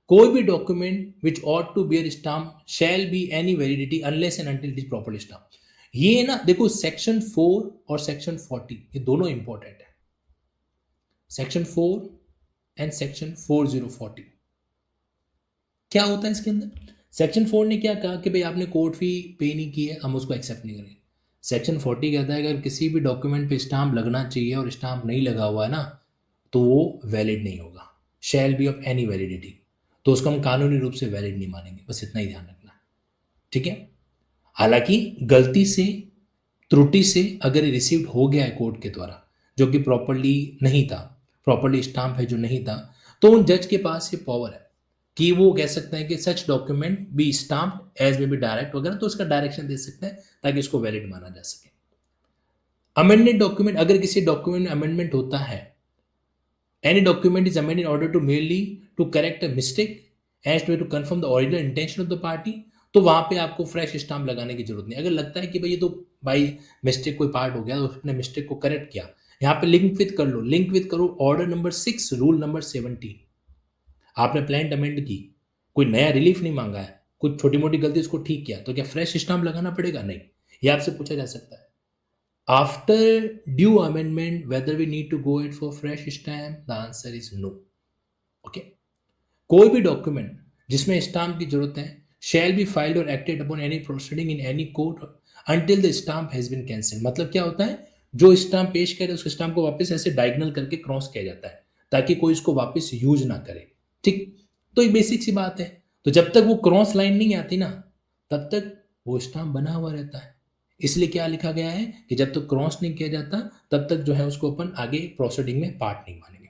कोई भी document which ought to bear stamp shall be any validity unless and until it is properly stamp. ये ना देखो सेक्शन 4 और सेक्शन 40 ये दोनों इंपॉर्टेंट है, सेक्शन 4 एंड सेक्शन 4040। क्या होता है इसके अंदर? सेक्शन 4 ने क्या कहा कि भाई आपने कोर्ट फी पे नहीं की है, हम उसको एक्सेप्ट नहीं करेंगे। सेक्शन 40 कहता है अगर किसी भी डॉक्यूमेंट पे स्टाम्प लगना चाहिए और स्टाम्प नहीं लगा हुआ है ना, तो वो वैलिड नहीं होगा, shall be of any validity, तो उसको हम कानूनी रूप से वैलिड नहीं मानेंगे, बस इतना ही ध्यान रखना है। ठीक है, हालांकि गलती से, त्रुटि से अगर रिसीव्ड हो गया है कोर्ट के द्वारा जो कि प्रॉपरली नहीं था, प्रॉपरली स्टाम्प है जो नहीं था, तो उन जज के पास ये पावर है कि वो कह सकते हैं कि such document be stamp as may be direct वगैरह, तो उसका डायरेक्शन दे सकते हैं ताकि इसको वैलिड माना जा सके। अमेंडेड डॉक्यूमेंट, अगर किसी डॉक्यूमेंट में अमेंडमेंट होता है, any document is amended in order to merely to correct a mistake as to confirm the original intention of the party, तो वहां पे आपको फ्रेश स्टाम्प लगाने की जरूरत नहीं। अगर लगता है कि भाई ये तो बाई मिस्टेक कोई पार्ट हो गया, तो उसने मिस्टेक को करेक्ट किया, यहाँ पे लिंक विद कर लो, लिंक विद करो ऑर्डर नंबर 6 रूल नंबर 17। आपने प्लान अमेंड की, कोई नया रिलीफ नहीं मांगा है, कुछ छोटी मोटी गलती उसको ठीक किया, तो क्या फ्रेश स्टाम्प लगाना पड़ेगा? नहीं। ये आपसे पूछा जा सकता है। After due amendment whether we need to go it for fresh stamp, the answer is no. Okay, कोई भी डॉक्यूमेंट जिसमें स्टाम्प की जरूरत है शैल बी फाइल्ड और acted upon any proceeding in any court until the stamp has been cancelled. मतलब क्या होता है, जो स्टाम्प पेश करे उस स्टाम्प को वापस ऐसे डायगोनल करके क्रॉस किया जाता है ताकि कोई इसको वापस यूज ना करे। ठीक, तो ये बेसिक सी बात है। तो जब तक वो क्रॉस लाइन नहीं आती ना, तब तक वो स्टाम्प बना हुआ रहता है। इसलिए क्या लिखा गया है कि जब तक क्रॉस नहीं किया जाता तब तक जो है उसको अपन आगे प्रोसीडिंग में पार्ट नहीं मानेंगे।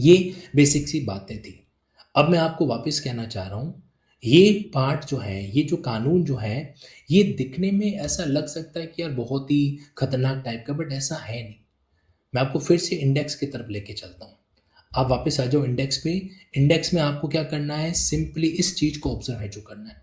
ये बेसिक सी बातें थी। अब मैं आपको वापस कहना चाह रहा हूं, ये पार्ट जो है, ये जो कानून जो है, ये दिखने में ऐसा लग सकता है कि यार बहुत ही खतरनाक टाइप का, बट ऐसा है नहीं। मैं आपको फिर से इंडेक्स की तरफ लेके चलता हूँ। आप वापस आ जाओ इंडेक्स पे। इंडेक्स में आपको क्या करना है, सिंपली इस चीज को ऑब्जर्व है जो करना है।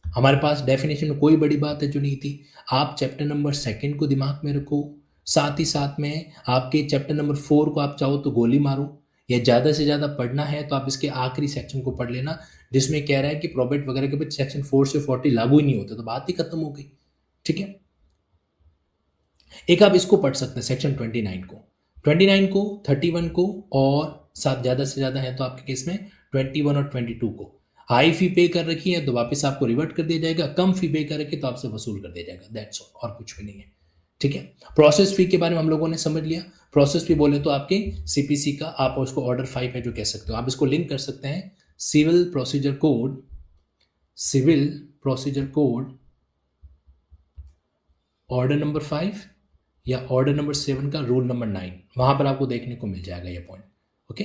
हमारे पास डेफिनेशन में कोई बड़ी बात है जो नहीं थी। आप चैप्टर नंबर 2 को दिमाग में रखो, साथ ही साथ में आपके चैप्टर नंबर 4 को आप चाहो तो गोली मारो, या ज़्यादा से ज़्यादा पढ़ना है तो आप इसके आखिरी सेक्शन को पढ़ लेना, जिसमें कह रहा है कि प्रोबेट वगैरह के बाद सेक्शन 4 से 40 लागू ही नहीं होते, तो बात ही खत्म हो गई। ठीक है, एक आप इसको पढ़ सकते हैं सेक्शन 29 को, 29 को, 31 को, और साथ ज़्यादा से ज़्यादा है तो आपके केस में 21 और 22 को। हाई फी पे कर रखी है तो वापस आपको रिवर्ट कर दिया जाएगा, कम फी पे कर रखी है तो आपसे वसूल कर दिया जाएगा, दैट्स ऑल, और कुछ भी नहीं है। ठीक है, प्रोसेस फी के बारे में हम लोगों ने समझ लिया। प्रोसेस फी बोले तो आपके सीपीसी का आप उसको ऑर्डर 5 है जो कह सकते हो, आप इसको लिंक कर सकते हैं civil procedure code, civil procedure code order number 5 या ऑर्डर नंबर 7 का रूल नंबर 9, वहां पर आपको देखने को मिल जाएगा ये पॉइंट। Okay,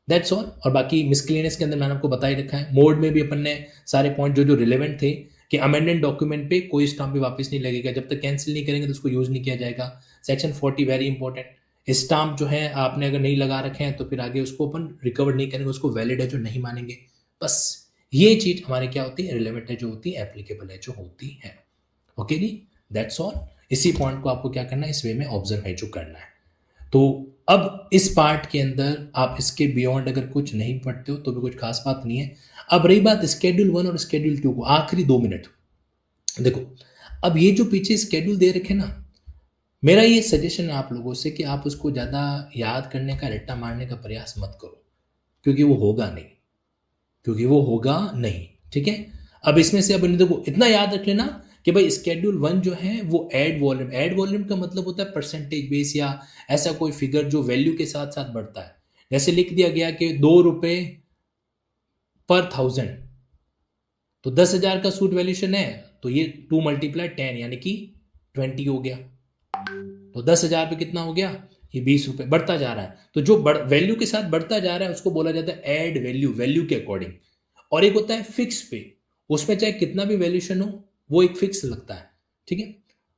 that's all. और बाकी मिसक्लेनियस के अंदर मैंने आपको बता ही रखा है। मोड में भी अपन ने सारे पॉइंट जो जो रिलेवेंट थे कि अमेंडेड डॉक्यूमेंट पे कोई स्टाम्प भी वापस नहीं लगेगा, जब तक कैंसिल नहीं करेंगे तो उसको यूज नहीं किया जाएगा। सेक्शन 40 वेरी इंपॉर्टेंट, स्टाम्प जो है आपने अगर नहीं लगा रखे हैं तो फिर आगे उसको अपन रिकवर नहीं करेंगे, उसको वैलिड है जो नहीं मानेंगे। बस ये चीज हमारे क्या होती है, रिलेवेंट है जो होती है, एप्लीकेबल है जो होती है। ओके जी, दैट्स ऑल। इसी पॉइंट को आपको क्या करना है, इस वे में ऑब्जर्व है जो करना है। तो अब इस पार्ट के अंदर आप इसके बियॉन्ड अगर कुछ नहीं पढ़ते हो तो भी कुछ खास बात नहीं है। अब रही बात स्केड्यूल 1 और स्केड्यूल 2 को, आखिरी 2 मिनट देखो। अब ये जो पीछे स्केड्यूल दे रखे ना, मेरा ये सजेशन है आप लोगों से कि आप उसको ज़्यादा याद करने का, रट्टा मारने का प्रयास मत करो, क्योंकि वो होगा नहीं, क्योंकि वो होगा नहीं। ठीक है, अब इसमें से अब देखो इतना याद रख लेना कि भाई स्केड्यूल 1 जो है वो ऐड वॉल्यूम, ऐड वॉल्यूम का मतलब होता है परसेंटेज बेस या ऐसा कोई फिगर जो वैल्यू के साथ साथ बढ़ता है। जैसे लिख दिया गया कि 2 रुपए पर 1000, तो 10,000 का सूट वैल्यूशन है, तो ये 2 × 10 यानी कि 20 हो गया। तो 10,000 पे कितना हो गया, ये 20 रुपए बढ़ता जा रहा है। तो जो वैल्यू के साथ बढ़ता जा रहा है उसको बोला जाता है ऐड वैल्यू, वैल्यू के अकॉर्डिंग। और एक होता है फिक्स पे, उसमें चाहे कितना भी वैल्यूशन हो वो एक फिक्स लगता है। ठीक है,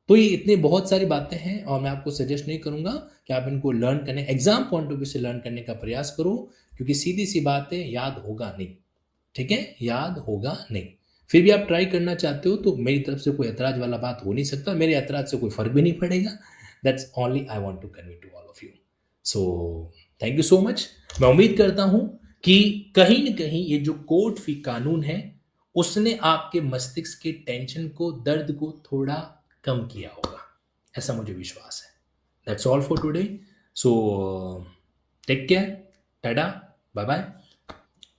तो ये इतनी बहुत सारी बातें हैं और मैं आपको सजेस्ट नहीं करूंगा कि आप इनको लर्न करने, एग्जाम पॉइंट ऑफ व्यू से लर्न करने का प्रयास करो, क्योंकि सीधी सी बात है, याद होगा नहीं। ठीक है, याद होगा नहीं। फिर भी आप ट्राई करना चाहते हो तो मेरी तरफ से कोई ऐतराज वाला बात हो नहीं सकता, मेरे ऐतराज से कोई फर्क भी नहीं पड़ेगा। That's only I want to convey to all of you. So thank you so much. मैं उम्मीद करता हूं कि कहीं न कहीं ये जो कोर्ट फी कानून है उसने आपके मस्तिष्क के टेंशन को, दर्द को थोड़ा कम किया होगा, ऐसा मुझे विश्वास है। That's all for today. So take care, tata, bye bye.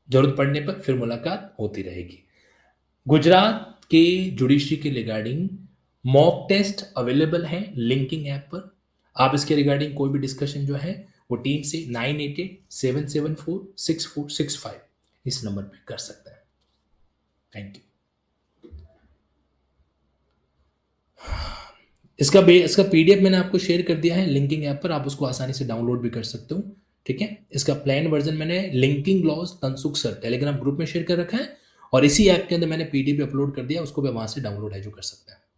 जरूरत पड़ने पर फिर मुलाकात होती रहेगी। गुजरात के जुडिशरी के रिगार्डिंग मॉक टेस्ट अवेलेबल है लिंकिंग ऐप पर। आप इसके रिगार्डिंग कोई भी डिस्कशन जो है वो टीम से 9887746465 इस नंबर पे कर सकते हैं। Thank you. इसका पीडीएफ मैंने आपको शेयर कर दिया है लिंकिंग ऐप पर, आप उसको आसानी से डाउनलोड भी कर सकते हो। ठीक है? इसका प्लेन वर्ज़न मैंने linking laws Tansukh sir Telegram group में शेयर कर रखा है और इसी ऐप के अंदर मैंने पीडीएफ भी अपलोड कर दिया, उसको भी वहाँ से डाउनलोड है जो कर सकते हैं।